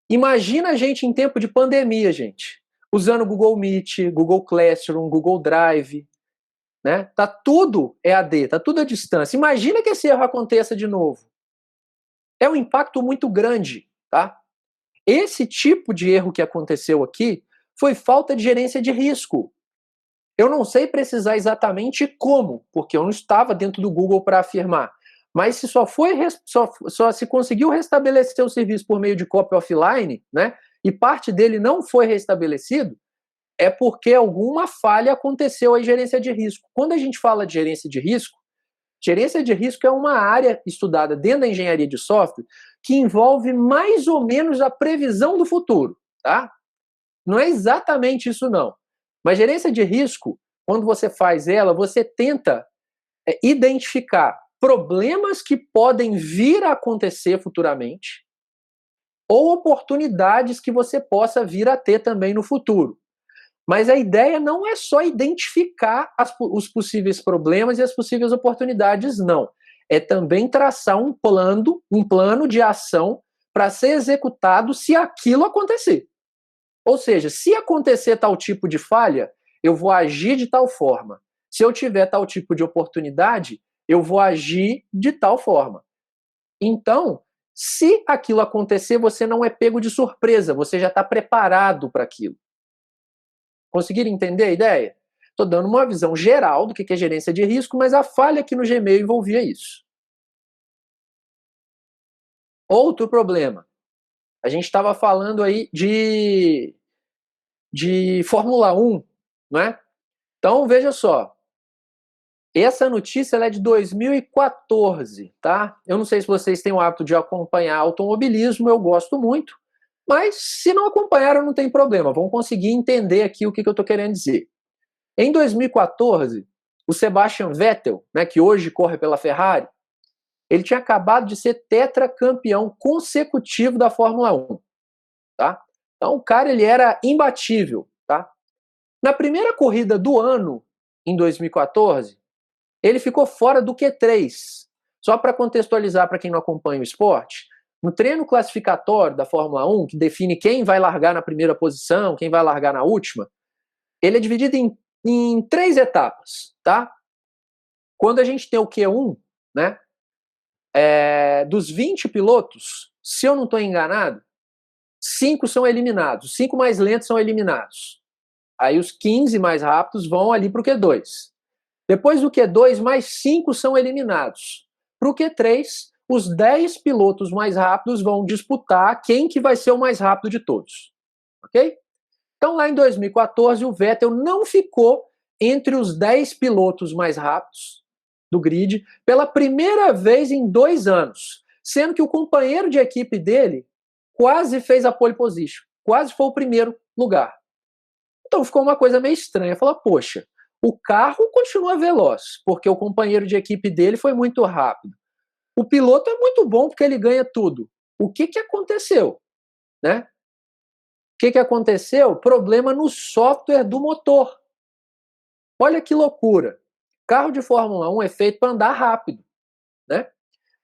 Imagina a gente em tempo de pandemia, gente, usando Google Meet, Google Classroom, Google Drive, né? Tá tudo EAD, tá tudo à distância. Imagina que esse erro aconteça de novo. É um impacto muito grande, tá? Esse tipo de erro que aconteceu aqui foi falta de gerência de risco. Eu não sei precisar exatamente como, porque eu não estava dentro do Google para afirmar. Mas se só se conseguiu restabelecer o serviço por meio de cópia offline, né? E parte dele não foi restabelecido, é porque alguma falha aconteceu em gerência de risco. Quando a gente fala de gerência de risco é uma área estudada dentro da engenharia de software que envolve mais ou menos a previsão do futuro, tá? Não é exatamente isso, não. Mas gerência de risco, quando você faz ela, você tenta identificar problemas que podem vir a acontecer futuramente ou oportunidades que você possa vir a ter também no futuro. Mas a ideia não é só identificar os possíveis problemas e as possíveis oportunidades, não. É também traçar um plano de ação para ser executado se aquilo acontecer. Ou seja, se acontecer tal tipo de falha, eu vou agir de tal forma. Se eu tiver tal tipo de oportunidade, eu vou agir de tal forma. Então, Se aquilo acontecer, você não é pego de surpresa, você já está preparado para aquilo. Conseguiram entender a ideia? Estou dando uma visão geral do que é gerência de risco, mas a falha aqui no Gmail envolvia isso. Outro problema. A gente estava falando aí de Fórmula 1, não é? Então, veja só. Essa notícia ela é de 2014, tá? Eu não sei se vocês têm o hábito de acompanhar automobilismo, eu gosto muito, mas se não acompanharam, não tem problema, vão conseguir entender aqui o que eu estou querendo dizer. Em 2014, o Sebastian Vettel, né, que hoje corre pela Ferrari, ele tinha acabado de ser tetracampeão consecutivo da Fórmula 1, tá? Então o cara ele era imbatível, tá? Na primeira corrida do ano, em 2014, ele ficou fora do Q3. Só para contextualizar para quem não acompanha o esporte, no treino classificatório da Fórmula 1, que define quem vai largar na primeira posição, quem vai largar na última, ele é dividido em 3 etapas, tá? Quando a gente tem o Q1, né, dos 20 pilotos, se eu não estou enganado, 5 são eliminados, os 5 mais lentos são eliminados. Aí os 15 mais rápidos vão ali para o Q2. Depois do Q2, mais 5 são eliminados. Para o Q3, os 10 pilotos mais rápidos vão disputar quem que vai ser o mais rápido de todos. Ok? Então, lá em 2014, o Vettel não ficou entre os 10 pilotos mais rápidos do grid pela primeira vez em 2 anos, sendo que o companheiro de equipe dele quase fez a pole position, quase foi o primeiro lugar. Então ficou uma coisa meio estranha. Falou, poxa, o carro continua veloz, porque o companheiro de equipe dele foi muito rápido. O piloto é muito bom porque ele ganha tudo. O que aconteceu? Né? O que aconteceu? Problema no software do motor. Olha que loucura. Carro de Fórmula 1 é feito para andar rápido. Né?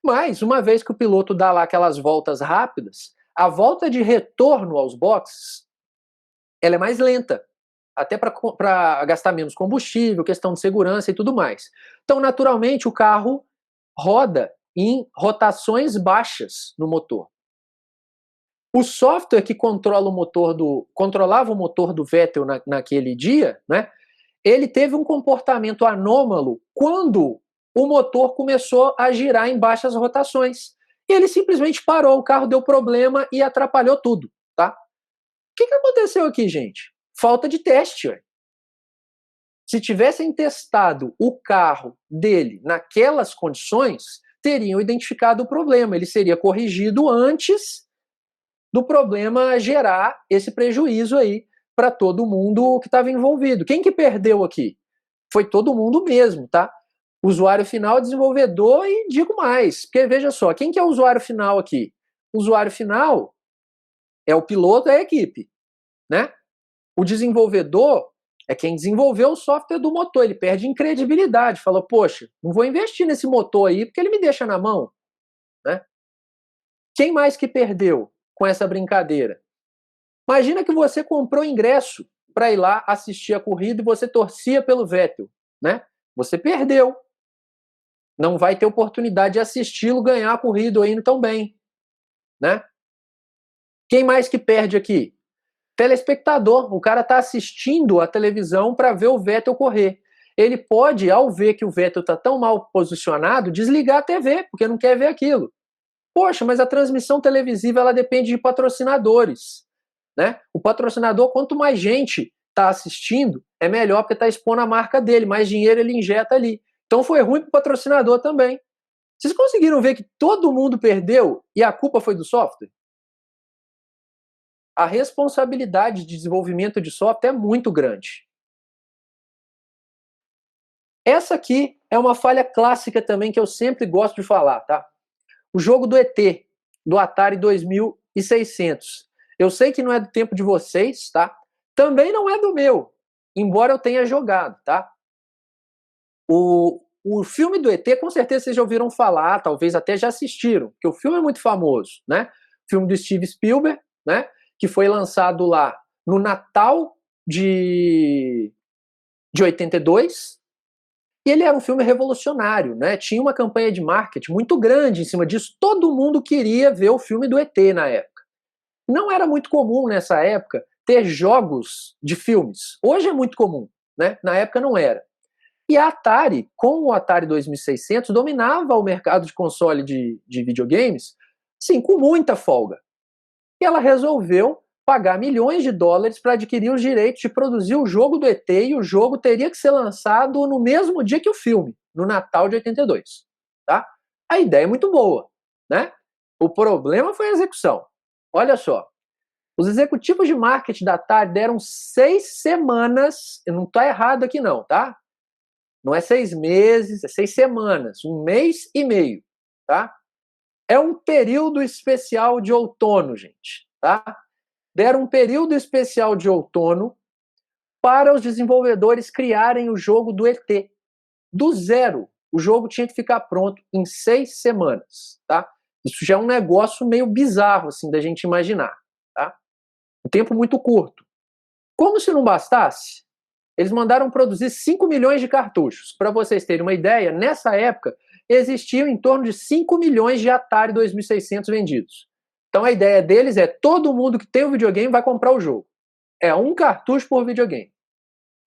Mas, uma vez que o piloto dá lá aquelas voltas rápidas, a volta de retorno aos boxes ela é mais lenta. Até para gastar menos combustível, questão de segurança e tudo mais. Então, naturalmente, o carro roda em rotações baixas no motor. O software que controlava o motor do Vettel naquele dia, né, ele teve um comportamento anômalo quando o motor começou a girar em baixas rotações. E ele simplesmente parou, o carro deu problema e atrapalhou tudo. Tá? O que aconteceu aqui, gente? Falta de teste. Ué. Se tivessem testado o carro dele naquelas condições, teriam identificado o problema. Ele seria corrigido antes do problema gerar esse prejuízo aí para todo mundo que estava envolvido. Quem que perdeu aqui? Foi todo mundo mesmo, tá? Usuário final, desenvolvedor e digo mais, porque veja só, quem que é o usuário final aqui? O usuário final é o piloto, é a equipe, né? O desenvolvedor é quem desenvolveu o software do motor, ele perde em credibilidade, fala, poxa, não vou investir nesse motor aí porque ele me deixa na mão. Né? Quem mais que perdeu com essa brincadeira? Imagina que você comprou ingresso para ir lá assistir a corrida e você torcia pelo Vettel. Né? Você perdeu. Não vai ter oportunidade de assisti-lo ganhar a corrida ou indo tão bem. Né? Quem mais que perde aqui? Telespectador, o cara está assistindo a televisão para ver o Vettel correr. Ele pode, ao ver que o Vettel está tão mal posicionado, desligar a TV, porque não quer ver aquilo. Poxa, mas a transmissão televisiva ela depende de patrocinadores. Né? O patrocinador, quanto mais gente está assistindo, é melhor porque está expondo a marca dele, mais dinheiro ele injeta ali. Então foi ruim para o patrocinador também. Vocês conseguiram ver que todo mundo perdeu e a culpa foi do software? A responsabilidade de desenvolvimento de software é muito grande. Essa aqui é uma falha clássica também que eu sempre gosto de falar, tá? O jogo do ET, do Atari 2600. Eu sei que não é do tempo de vocês, tá? Também não é do meu, embora eu tenha jogado, tá? O filme do ET, com certeza vocês já ouviram falar, talvez até já assistiram, porque o filme é muito famoso, né? O filme do Steve Spielberg, né? Que foi lançado lá no Natal de 82. E ele era um filme revolucionário, né? Tinha uma campanha de marketing muito grande em cima disso. Todo mundo queria ver o filme do ET na época. Não era muito comum nessa época ter jogos de filmes. Hoje é muito comum, né? Na época não era. E a Atari, com o Atari 2600, dominava o mercado de console de videogames, sim, com muita folga. E ela resolveu pagar milhões de dólares para adquirir os direitos de produzir o jogo do ET, e o jogo teria que ser lançado no mesmo dia que o filme, no Natal de 82. Tá? A ideia é muito boa, né? O problema foi a execução. Olha só, os executivos de marketing da Atari deram 6 semanas, não está errado aqui não, tá? Não é 6 meses, é 6 semanas, 1 mês e meio, tá? É um período especial de outono, gente, tá? Deram um período especial de outono para os desenvolvedores criarem o jogo do ET. Do zero. O jogo tinha que ficar pronto em 6 semanas, tá? Isso já é um negócio meio bizarro, assim, da gente imaginar, tá? Um tempo muito curto. Como se não bastasse, eles mandaram produzir 5 milhões de cartuchos. Para vocês terem uma ideia, nessa época existiam em torno de 5 milhões de Atari 2600 vendidos. Então a ideia deles é todo mundo que tem um videogame vai comprar o jogo. É um cartucho por videogame.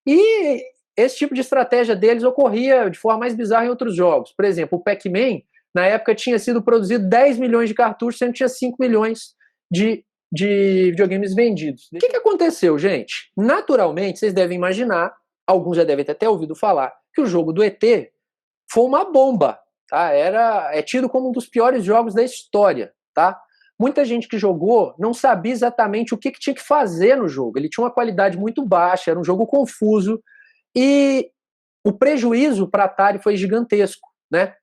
E esse tipo de estratégia deles ocorria de forma mais bizarra em outros jogos. Por exemplo, o Pac-Man, na época, tinha sido produzido 10 milhões de cartuchos, sendo que tinha 5 milhões de videogames vendidos. O que aconteceu, gente? Naturalmente, vocês devem imaginar, alguns já devem ter até ouvido falar, que o jogo do ET foi uma bomba. Tá? É tido como um dos piores jogos da história. Tá? Muita gente que jogou não sabia exatamente o que tinha que fazer no jogo. Ele tinha uma qualidade muito baixa, era um jogo confuso, e o prejuízo para a Atari foi gigantesco. Né?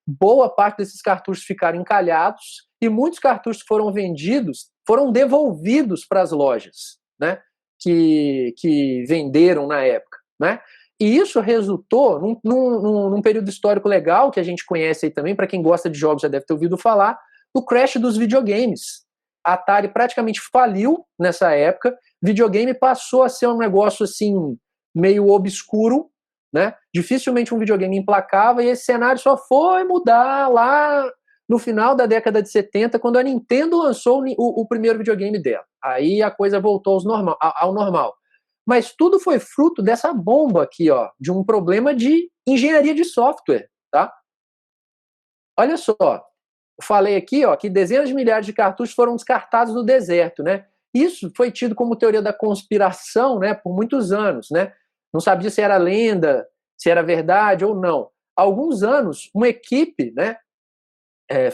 Boa parte desses cartuchos ficaram encalhados, e muitos cartuchos que foram vendidos foram devolvidos para as lojas, né, que venderam na época. Né? E isso resultou num período histórico legal, que a gente conhece aí também, para quem gosta de jogos já deve ter ouvido falar, do crash dos videogames. A Atari praticamente faliu nessa época, videogame passou a ser um negócio assim, meio obscuro, né? Dificilmente um videogame emplacava, e esse cenário só foi mudar lá no final da década de 70, quando a Nintendo lançou o primeiro videogame dela. Aí a coisa voltou ao normal. Mas tudo foi fruto dessa bomba aqui, ó, de um problema de engenharia de software, tá? Olha só, eu falei aqui, ó, que dezenas de milhares de cartuchos foram descartados no deserto, né? Isso foi tido como teoria da conspiração, né, por muitos anos, né? Não sabia se era lenda, se era verdade ou não. Há alguns anos, uma equipe, né,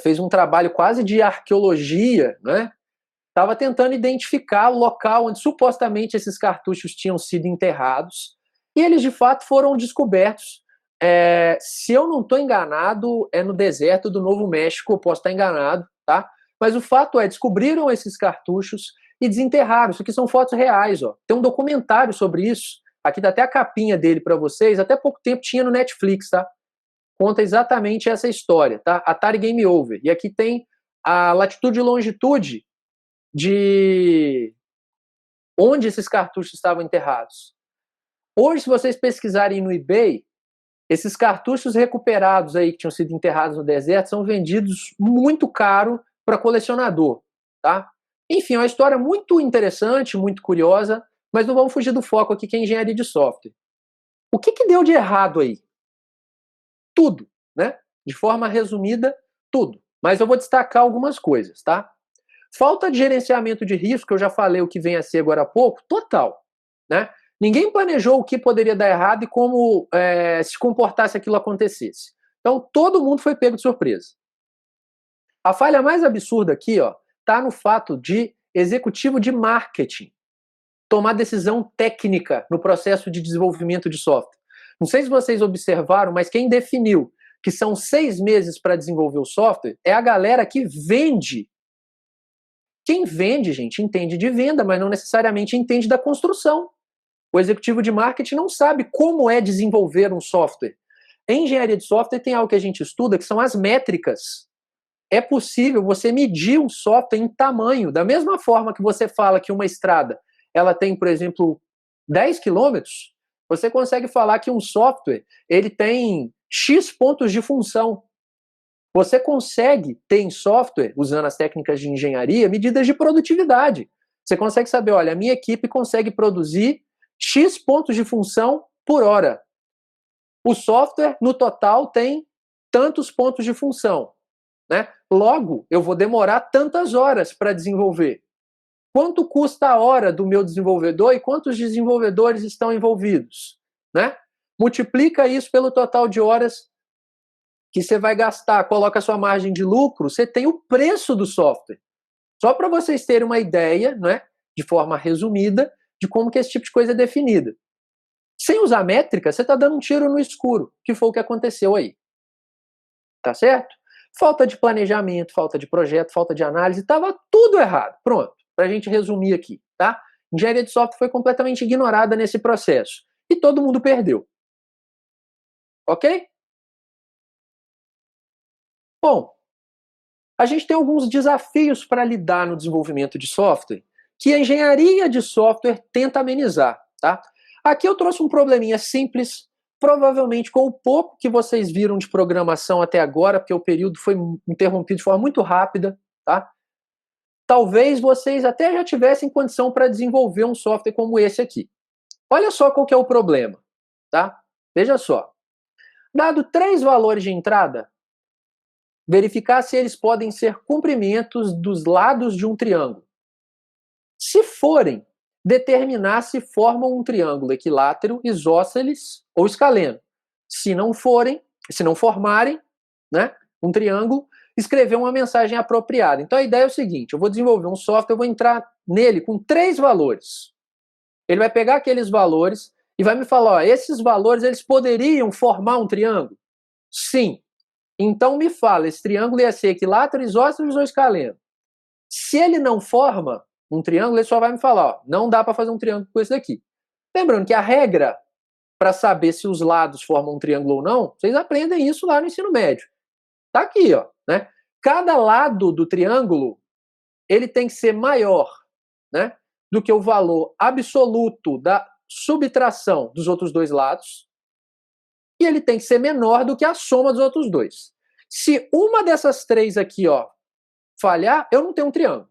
fez um trabalho quase de arqueologia, né? Estava tentando identificar o local onde supostamente esses cartuchos tinham sido enterrados, e eles de fato foram descobertos. Se eu não estou enganado, é no deserto do Novo México, eu posso estar enganado, tá? Mas o fato é, descobriram esses cartuchos e desenterraram. Isso aqui são fotos reais, ó. Tem um documentário sobre isso. Aqui dá até a capinha dele para vocês. Até pouco tempo tinha no Netflix, tá? Conta exatamente essa história, tá? Atari Game Over. E aqui tem a latitude e longitude de onde esses cartuchos estavam enterrados. Hoje, se vocês pesquisarem no eBay, esses cartuchos recuperados aí que tinham sido enterrados no deserto são vendidos muito caro para colecionador, tá? Enfim, é uma história muito interessante, muito curiosa, mas não vamos fugir do foco aqui, que é engenharia de software. O que deu de errado aí? Tudo, né? De forma resumida, tudo. Mas eu vou destacar algumas coisas, tá? Falta de gerenciamento de risco, que eu já falei o que vem a ser agora há pouco, total, né? Ninguém planejou o que poderia dar errado e como se comportar se aquilo acontecesse. Então, todo mundo foi pego de surpresa. A falha mais absurda aqui, ó, tá no fato de executivo de marketing tomar decisão técnica no processo de desenvolvimento de software. Não sei se vocês observaram, mas quem definiu que são 6 meses para desenvolver o software é a galera que vende. Quem vende, gente, entende de venda, mas não necessariamente entende da construção. O executivo de marketing não sabe como é desenvolver um software. Em engenharia de software tem algo que a gente estuda, que são as métricas. É possível você medir um software em tamanho. Da mesma forma que você fala que uma estrada ela tem, por exemplo, 10 quilômetros, Você consegue falar que um software ele tem X pontos de função. Você consegue ter em software, usando as técnicas de engenharia, medidas de produtividade. Você consegue saber, olha, a minha equipe consegue produzir X pontos de função por hora. O software, no total, tem tantos pontos de função, né? Logo, eu vou demorar tantas horas para desenvolver. Quanto custa a hora do meu desenvolvedor e quantos desenvolvedores estão envolvidos, né? Multiplica isso pelo total de horas que você vai gastar, coloca a sua margem de lucro, você tem o preço do software. Só para vocês terem uma ideia, né, de forma resumida, de como que esse tipo de coisa é definida. Sem usar métrica, você está dando um tiro no escuro, que foi o que aconteceu aí. Tá certo? Falta de planejamento, falta de projeto, falta de análise, estava tudo errado. Pronto, para a gente resumir aqui, tá? Engenharia de software foi completamente ignorada nesse processo. E todo mundo perdeu. Ok? Bom, a gente tem alguns desafios para lidar no desenvolvimento de software que a engenharia de software tenta amenizar, tá? Aqui eu trouxe um probleminha simples, provavelmente com o pouco que vocês viram de programação até agora, porque o período foi interrompido de forma muito rápida, tá? Talvez vocês até já tivessem condição para desenvolver um software como esse aqui. Olha só qual que é o problema, tá? Veja só. Dado 3 valores de entrada, verificar se eles podem ser comprimentos dos lados de um triângulo. Se forem, determinar se formam um triângulo equilátero, isósceles ou escaleno. Se não formarem, né, um triângulo, escrever uma mensagem apropriada. Então a ideia é o seguinte, eu vou desenvolver um software, eu vou entrar nele com 3 valores. Ele vai pegar aqueles valores e vai me falar, ó, esses valores eles poderiam formar um triângulo? Sim. Então me fala, esse triângulo ia ser equilátero, isósceles ou escaleno? Se ele não forma um triângulo, ele só vai me falar, ó, não dá para fazer um triângulo com esse daqui. Lembrando que a regra para saber se os lados formam um triângulo ou não, vocês aprendem isso lá no ensino médio. Tá aqui, ó, né? Cada lado do triângulo, ele tem que ser maior, né, do que o valor absoluto da subtração dos outros dois lados, e ele tem que ser menor do que a soma dos outros dois. Se uma dessas 3 aqui, ó, falhar, eu não tenho um triângulo.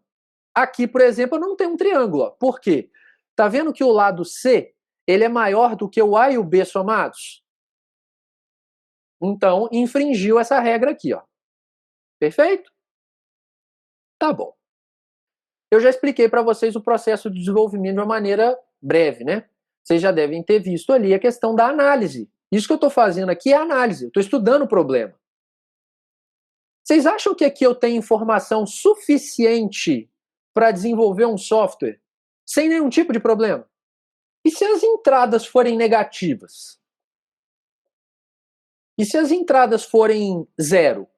Aqui, por exemplo, eu não tenho um triângulo. Ó. Por quê? Tá vendo que o lado C ele é maior do que o A e o B somados? Então, infringiu essa regra aqui. Ó. Perfeito? Tá bom. Eu já expliquei para vocês o processo de desenvolvimento de uma maneira breve, né? Vocês já devem ter visto ali a questão da análise. Isso que eu estou fazendo aqui é análise. Eu estou estudando o problema. Vocês acham que aqui eu tenho informação suficiente para desenvolver um software sem nenhum tipo de problema? E se as entradas forem negativas? E se as entradas forem 0?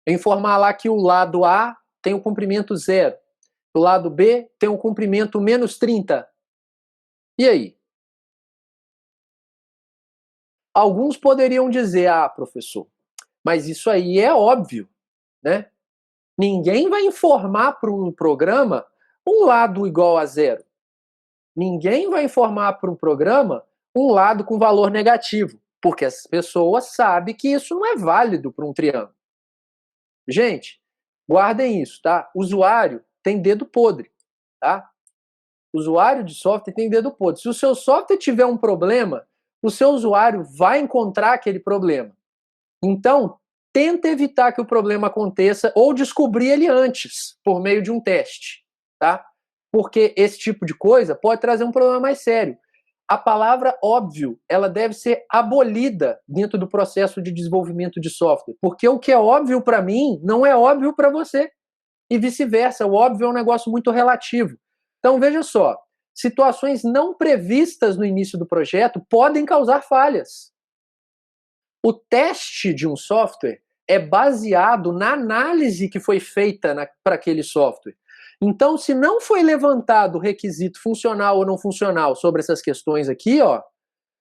Eu informar lá que o lado A tem o comprimento 0, o lado B tem o comprimento menos 30. E aí? Alguns poderiam dizer, ah, professor, mas isso aí é óbvio, né? Ninguém vai informar para um programa um lado igual a 0. Ninguém vai informar para um programa um lado com valor negativo, porque as pessoas sabem que isso não é válido para um triângulo. Gente, guardem isso, tá? Usuário tem dedo podre, tá? Usuário de software tem dedo podre. Se o seu software tiver um problema, o seu usuário vai encontrar aquele problema. Então, tenta evitar que o problema aconteça ou descobrir ele antes, por meio de um teste, tá? Porque esse tipo de coisa pode trazer um problema mais sério. A palavra óbvio, ela deve ser abolida dentro do processo de desenvolvimento de software, porque o que é óbvio para mim não é óbvio para você. E vice-versa, o óbvio é um negócio muito relativo. Então, veja só, situações não previstas no início do projeto podem causar falhas. O teste de um software é baseado na análise que foi feita para aquele software. Então, se não foi levantado o requisito funcional ou não funcional sobre essas questões aqui, ó,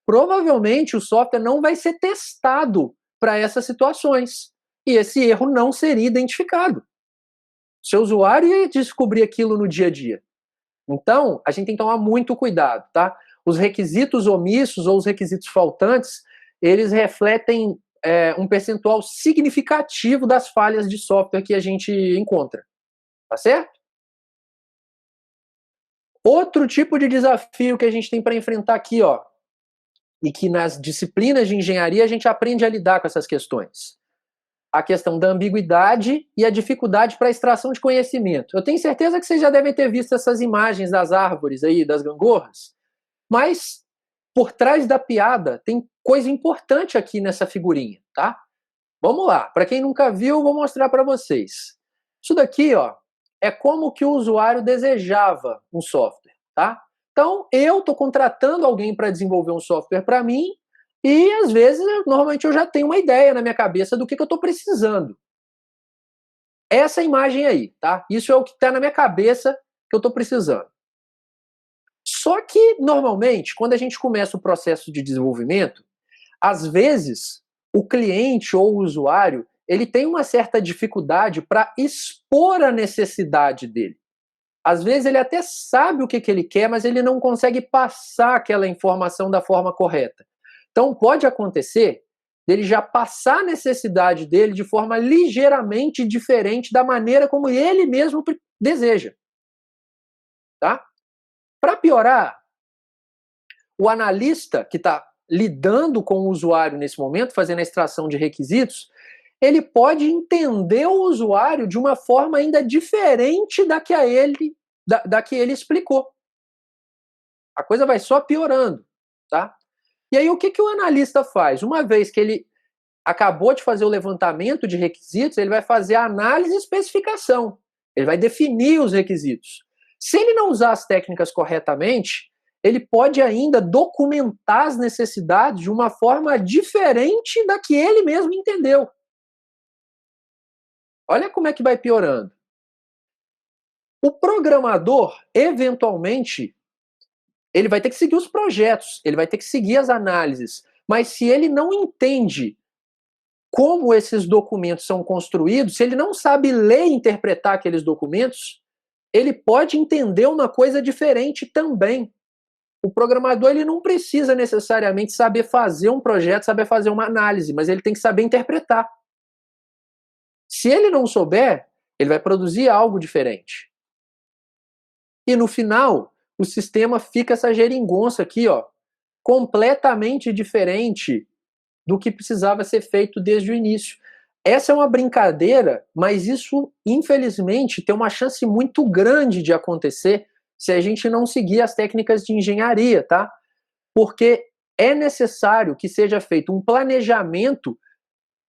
provavelmente o software não vai ser testado para essas situações. E esse erro não seria identificado. Seu usuário ia descobrir aquilo no dia a dia. Então, a gente tem que tomar muito cuidado, tá? os requisitos omissos ou os requisitos faltantes, eles refletem um percentual significativo das falhas de software que a gente encontra. Tá certo? Outro tipo de desafio que a gente tem para enfrentar aqui, ó, e que nas disciplinas de engenharia a gente aprende a lidar com essas questões. A questão da ambiguidade e a dificuldade para a extração de conhecimento. Eu tenho certeza que vocês já devem ter visto essas imagens das árvores aí, das gangorras, mas por trás da piada tem coisa importante aqui nessa figurinha, tá? Vamos lá, para quem nunca viu, eu vou mostrar para vocês. Isso daqui, ó, é como que o usuário desejava um software, tá? Então, eu estou contratando alguém para desenvolver um software para mim e, às vezes, normalmente eu já tenho uma ideia na minha cabeça do que eu estou precisando. Essa imagem aí, tá? Isso é o que está na minha cabeça que eu estou precisando. Só que, normalmente, quando a gente começa o processo de desenvolvimento, às vezes, o cliente ou o usuário, ele tem uma certa dificuldade para expor a necessidade dele. Às vezes ele até sabe o que ele quer, mas ele não consegue passar aquela informação da forma correta. Então pode acontecer dele já passar a necessidade dele de forma ligeiramente diferente da maneira como ele mesmo deseja. Tá? Para piorar, o analista que está lidando com o usuário nesse momento, fazendo a extração de requisitos, ele pode entender o usuário de uma forma ainda diferente da que ele explicou. A coisa vai só piorando, tá? E aí o que o analista faz? Uma vez que ele acabou de fazer o levantamento de requisitos, ele vai fazer a análise e especificação. Ele vai definir os requisitos. Se ele não usar as técnicas corretamente, ele pode ainda documentar as necessidades de uma forma diferente da que ele mesmo entendeu. Olha como é que vai piorando. O programador, eventualmente, ele vai ter que seguir os projetos, ele vai ter que seguir as análises, mas se ele não entende como esses documentos são construídos, se ele não sabe ler e interpretar aqueles documentos, ele pode entender uma coisa diferente também. O programador ele não precisa necessariamente saber fazer um projeto, saber fazer uma análise, mas ele tem que saber interpretar. Se ele não souber, ele vai produzir algo diferente. E no final, o sistema fica essa geringonça aqui, ó, completamente diferente do que precisava ser feito desde o início. Essa é uma brincadeira, mas isso, infelizmente, tem uma chance muito grande de acontecer se a gente não seguir as técnicas de engenharia, tá? Porque é necessário que seja feito um planejamento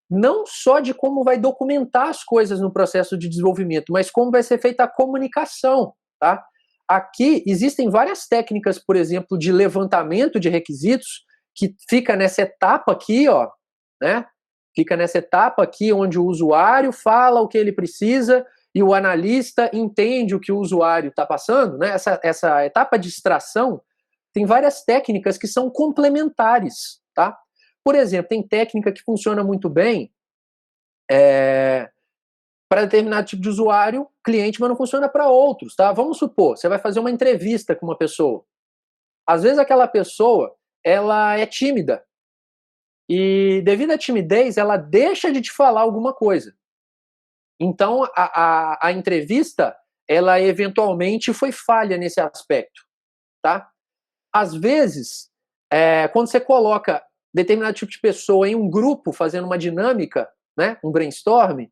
não só de como vai documentar as coisas no processo de desenvolvimento, mas como vai ser feita a comunicação, tá? Aqui existem várias técnicas, por exemplo, de levantamento de requisitos, que fica nessa etapa aqui, ó, né? Fica nessa etapa aqui onde o usuário fala o que ele precisa e o analista entende o que o usuário está passando, né? Essa etapa de extração tem várias técnicas que são complementares, tá? Por exemplo, tem técnica que funciona muito bem para determinado tipo de usuário, cliente, mas não funciona para outros, tá? Vamos supor, você vai fazer uma entrevista com uma pessoa. Às vezes aquela pessoa, ela é tímida. E devido à timidez, ela deixa de te falar alguma coisa. Então, a entrevista, ela eventualmente foi falha nesse aspecto, tá? Às vezes, quando você coloca determinado tipo de pessoa em um grupo, fazendo uma dinâmica, né, um brainstorm,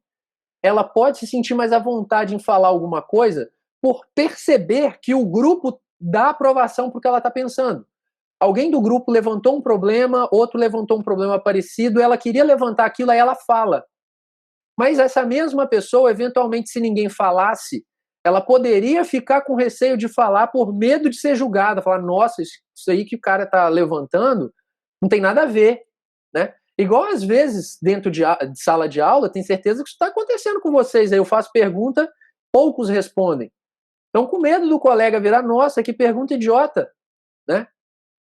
ela pode se sentir mais à vontade em falar alguma coisa por perceber que o grupo dá aprovação para o que ela está pensando. Alguém do grupo levantou um problema, outro levantou um problema parecido, ela queria levantar aquilo, aí ela fala. Mas essa mesma pessoa, eventualmente, se ninguém falasse, ela poderia ficar com receio de falar por medo de ser julgada, falar, nossa, isso aí que o cara está levantando não tem nada a ver, né? Igual às vezes, dentro de sala de aula, tem certeza que isso está acontecendo com vocês. Aí eu faço pergunta, poucos respondem. Então, com medo do colega virar, nossa, que pergunta idiota, né?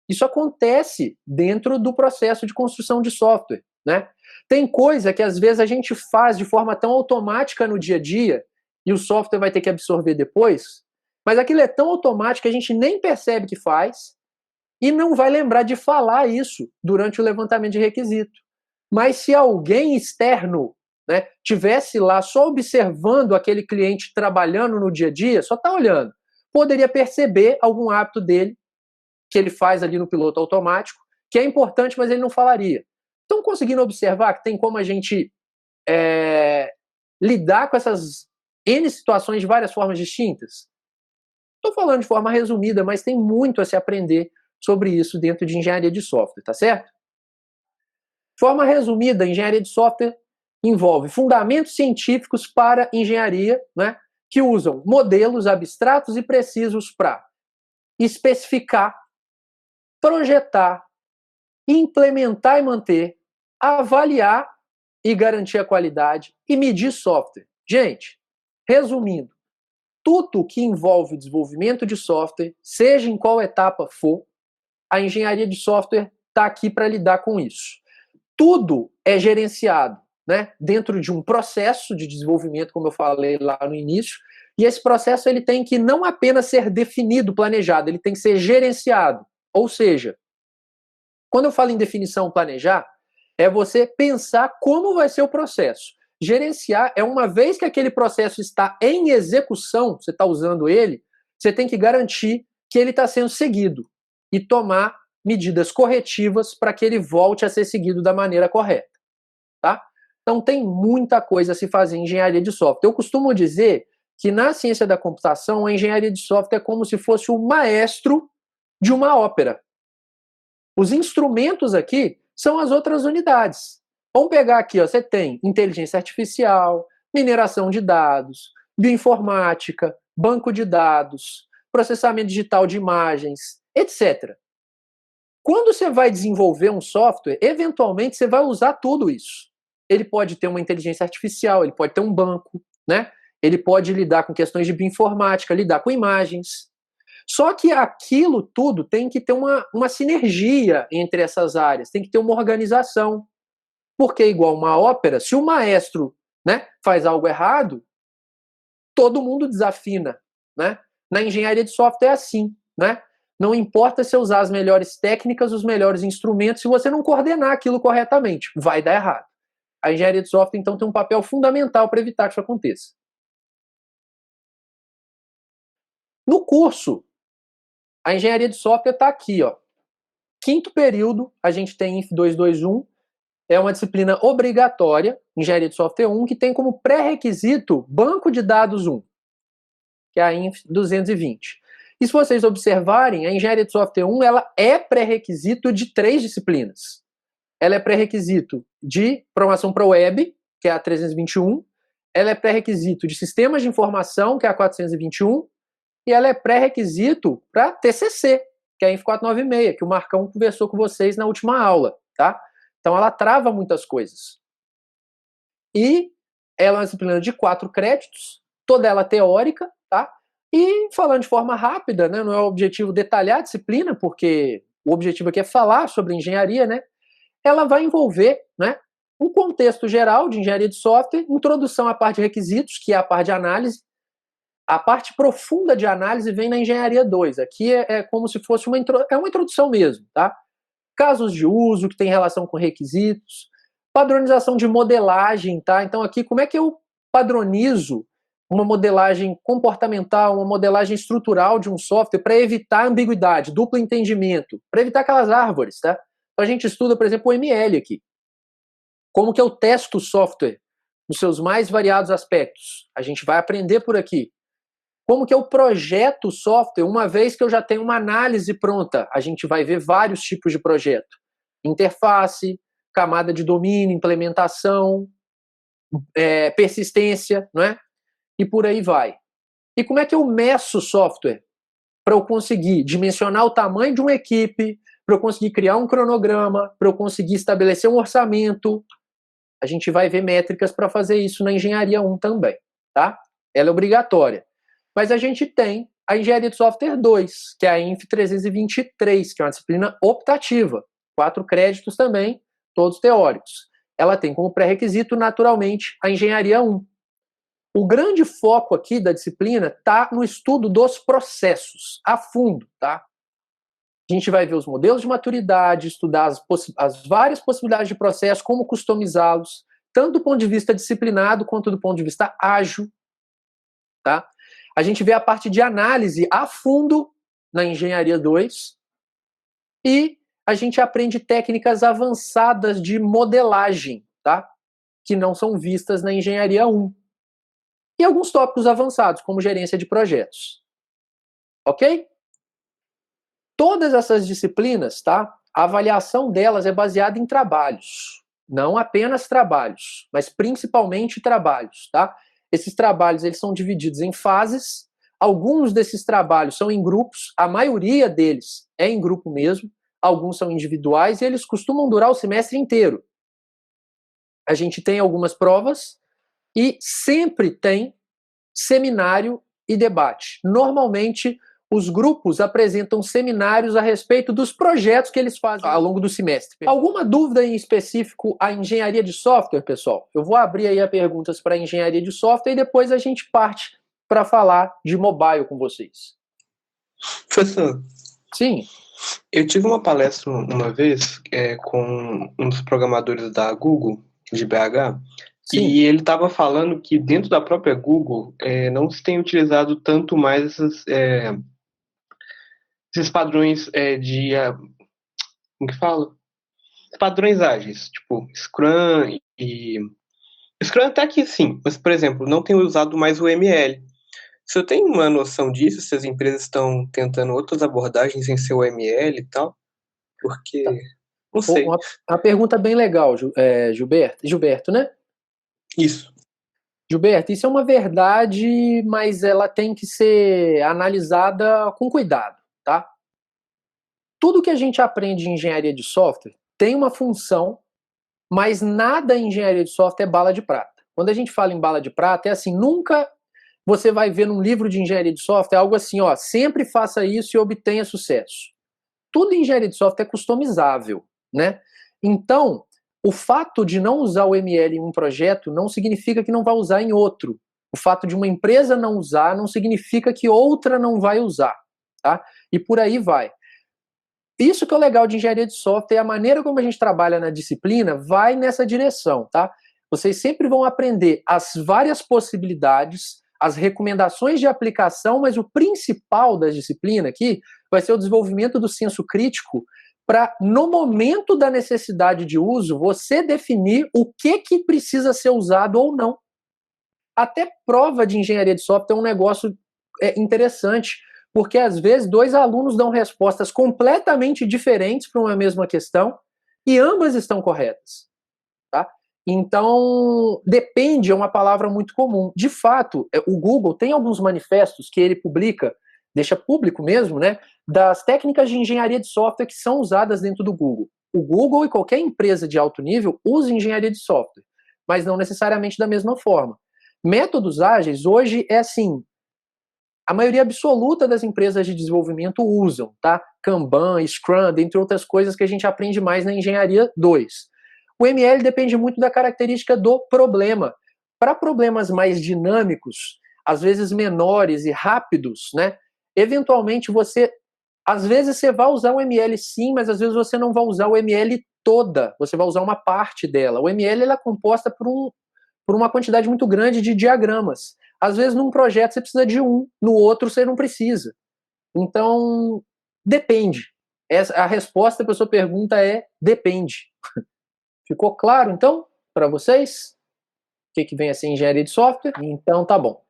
Isso acontece dentro do processo de construção de software, né? Tem coisa que às vezes a gente faz de forma tão automática no dia a dia e o software vai ter que absorver depois, mas aquilo é tão automático que a gente nem percebe que faz e não vai lembrar de falar isso durante o levantamento de requisito. Mas se alguém externo, né, tivesse lá só observando aquele cliente trabalhando no dia a dia, só está olhando, poderia perceber algum hábito dele que ele faz ali no piloto automático, que é importante, mas ele não falaria. Então, conseguindo observar que tem como a gente lidar com essas N situações de várias formas distintas? Estou falando de forma resumida, mas tem muito a se aprender sobre isso dentro de engenharia de software, tá certo? De forma resumida, a engenharia de software envolve fundamentos científicos para engenharia, né, que usam modelos abstratos e precisos para especificar, projetar, implementar e manter, avaliar e garantir a qualidade e medir software. Gente, resumindo, tudo que envolve o desenvolvimento de software, seja em qual etapa for, a engenharia de software está aqui para lidar com isso. Tudo é gerenciado, né, dentro de um processo de desenvolvimento, como eu falei lá no início, e esse processo ele tem que não apenas ser definido, planejado, ele tem que ser gerenciado. Ou seja, quando eu falo em definição planejar, é você pensar como vai ser o processo. Gerenciar é uma vez que aquele processo está em execução, você está usando ele, você tem que garantir que ele está sendo seguido e tomar medidas corretivas para que ele volte a ser seguido da maneira correta. Tá? Então tem muita coisa a se fazer em engenharia de software. Eu costumo dizer que na ciência da computação, a engenharia de software é como se fosse o maestro de uma ópera. Os instrumentos aqui são as outras unidades. Vamos pegar aqui, ó, você tem inteligência artificial, mineração de dados, bioinformática, banco de dados, processamento digital de imagens, etc. Quando você vai desenvolver um software, eventualmente você vai usar tudo isso. Ele pode ter uma inteligência artificial, ele pode ter um banco, né? Ele pode lidar com questões de bioinformática, lidar com imagens. Só que aquilo tudo tem que ter uma sinergia entre essas áreas, tem que ter uma organização. Porque, igual uma ópera, se o maestro, né, faz algo errado, todo mundo desafina. Né? Na engenharia de software é assim. Né? Não importa se usar as melhores técnicas, os melhores instrumentos, se você não coordenar aquilo corretamente, vai dar errado. A engenharia de software, então, tem um papel fundamental para evitar que isso aconteça. No curso, a engenharia de software está aqui, ó. Quinto período, a gente tem INF 221, é uma disciplina obrigatória, engenharia de software 1, que tem como pré-requisito banco de dados 1, que é a INF 220. E se vocês observarem, a engenharia de software 1 ela é pré-requisito de 3 disciplinas. Ela é pré-requisito de programação para web, que é a 321, ela é pré-requisito de sistemas de informação, que é a 421, e ela é pré-requisito para TCC, que é a INF 496, que o Marcão conversou com vocês na última aula, tá? Então ela trava muitas coisas. E ela é uma disciplina de 4 créditos, toda ela teórica, tá? E falando de forma rápida, né, não é o objetivo detalhar a disciplina, porque o objetivo aqui é falar sobre engenharia, né? Ela vai envolver, né, um contexto geral de engenharia de software, introdução à parte de requisitos, que é a parte de análise. A parte profunda de análise vem na engenharia 2. Aqui é como se fosse uma introdução mesmo, tá? Casos de uso que tem relação com requisitos, padronização de modelagem, tá? Então aqui, como é que eu padronizo uma modelagem comportamental, uma modelagem estrutural de um software para evitar ambiguidade, duplo entendimento, para evitar aquelas árvores, tá? Então a gente estuda, por exemplo, o ML aqui. Como que eu testo o software nos seus mais variados aspectos? A gente vai aprender por aqui. Como que eu projeto o software uma vez que eu já tenho uma análise pronta? A gente vai ver vários tipos de projeto. Interface, camada de domínio, implementação, persistência, não é? E por aí vai. E como é que eu meço o software? Para eu conseguir dimensionar o tamanho de uma equipe, para eu conseguir criar um cronograma, para eu conseguir estabelecer um orçamento. A gente vai ver métricas para fazer isso na engenharia 1 também, tá? Ela é obrigatória. Mas a gente tem a engenharia de software 2, que é a INF 323, que é uma disciplina optativa. 4 créditos também, todos teóricos. Ela tem como pré-requisito, naturalmente, a engenharia 1. O grande foco aqui da disciplina está no estudo dos processos, a fundo, tá? A gente vai ver os modelos de maturidade, estudar as várias possibilidades de processo, como customizá-los, tanto do ponto de vista disciplinado quanto do ponto de vista ágil. Tá? A gente vê a parte de análise a fundo na Engenharia 2 e a gente aprende técnicas avançadas de modelagem, tá? Que não são vistas na Engenharia 1. E alguns tópicos avançados, como gerência de projetos. Ok? Todas essas disciplinas, tá? A avaliação delas é baseada em trabalhos. Não apenas trabalhos, mas principalmente trabalhos, tá? Esses trabalhos eles são divididos em fases. Alguns desses trabalhos são em grupos, a maioria deles é em grupo mesmo. Alguns são individuais e eles costumam durar o semestre inteiro. A gente tem algumas provas e sempre tem seminário e debate. Normalmente, os grupos apresentam seminários a respeito dos projetos que eles fazem ao longo do semestre. Alguma dúvida em específico a engenharia de software, pessoal? Eu vou abrir aí as perguntas para a engenharia de software e depois a gente parte para falar de mobile com vocês. Professor, sim, eu tive uma palestra uma vez com um dos programadores da Google, de BH, sim. E ele estava falando que dentro da própria Google não se tem utilizado tanto mais esses padrões como que fala? Padrões ágeis, tipo Scrum e... Scrum até que sim, mas, por exemplo, não tem usado mais o ML. Você tem uma noção disso, se as empresas estão tentando outras abordagens sem ser o ML e tal? Porque, não sei. Uma pergunta bem legal, Gilberto, né? Isso. Gilberto, isso é uma verdade, mas ela tem que ser analisada com cuidado, tá? Tudo que a gente aprende em engenharia de software tem uma função, mas nada em engenharia de software é bala de prata. Quando a gente fala em bala de prata, é assim, nunca você vai ver num livro de engenharia de software algo assim, ó, sempre faça isso e obtenha sucesso. Tudo em engenharia de software é customizável, né? Então, o fato de não usar o ML em um projeto não significa que não vai usar em outro. O fato de uma empresa não usar não significa que outra não vai usar, tá? E por aí vai. Isso que é o legal de engenharia de software, a maneira como a gente trabalha na disciplina vai nessa direção, tá? Vocês sempre vão aprender as várias possibilidades, as recomendações de aplicação, mas o principal da disciplina aqui vai ser o desenvolvimento do senso crítico para, no momento da necessidade de uso, você definir o que precisa ser usado ou não. Até prova de engenharia de software é um negócio interessante, porque às vezes dois alunos dão respostas completamente diferentes para uma mesma questão e ambas estão corretas. Tá? Então, depende é uma palavra muito comum. De fato, o Google tem alguns manifestos que ele publica, deixa público mesmo, né, das técnicas de engenharia de software que são usadas dentro do Google. O Google e qualquer empresa de alto nível usa engenharia de software, mas não necessariamente da mesma forma. Métodos ágeis hoje é assim, a maioria absoluta das empresas de desenvolvimento usam, tá? Kanban, Scrum, dentre outras coisas que a gente aprende mais na engenharia 2. O ML depende muito da característica do problema. Para problemas mais dinâmicos, às vezes menores e rápidos, né? Eventualmente às vezes você vai usar o ML sim, mas às vezes você não vai usar o ML toda, você vai usar uma parte dela. O ML ela é composta por uma quantidade muito grande de diagramas. Às vezes, num projeto você precisa de um, no outro você não precisa. Então, depende. A resposta para a sua pergunta é depende. Ficou claro, então, para vocês? O que vem a ser engenharia de software? Então, tá bom.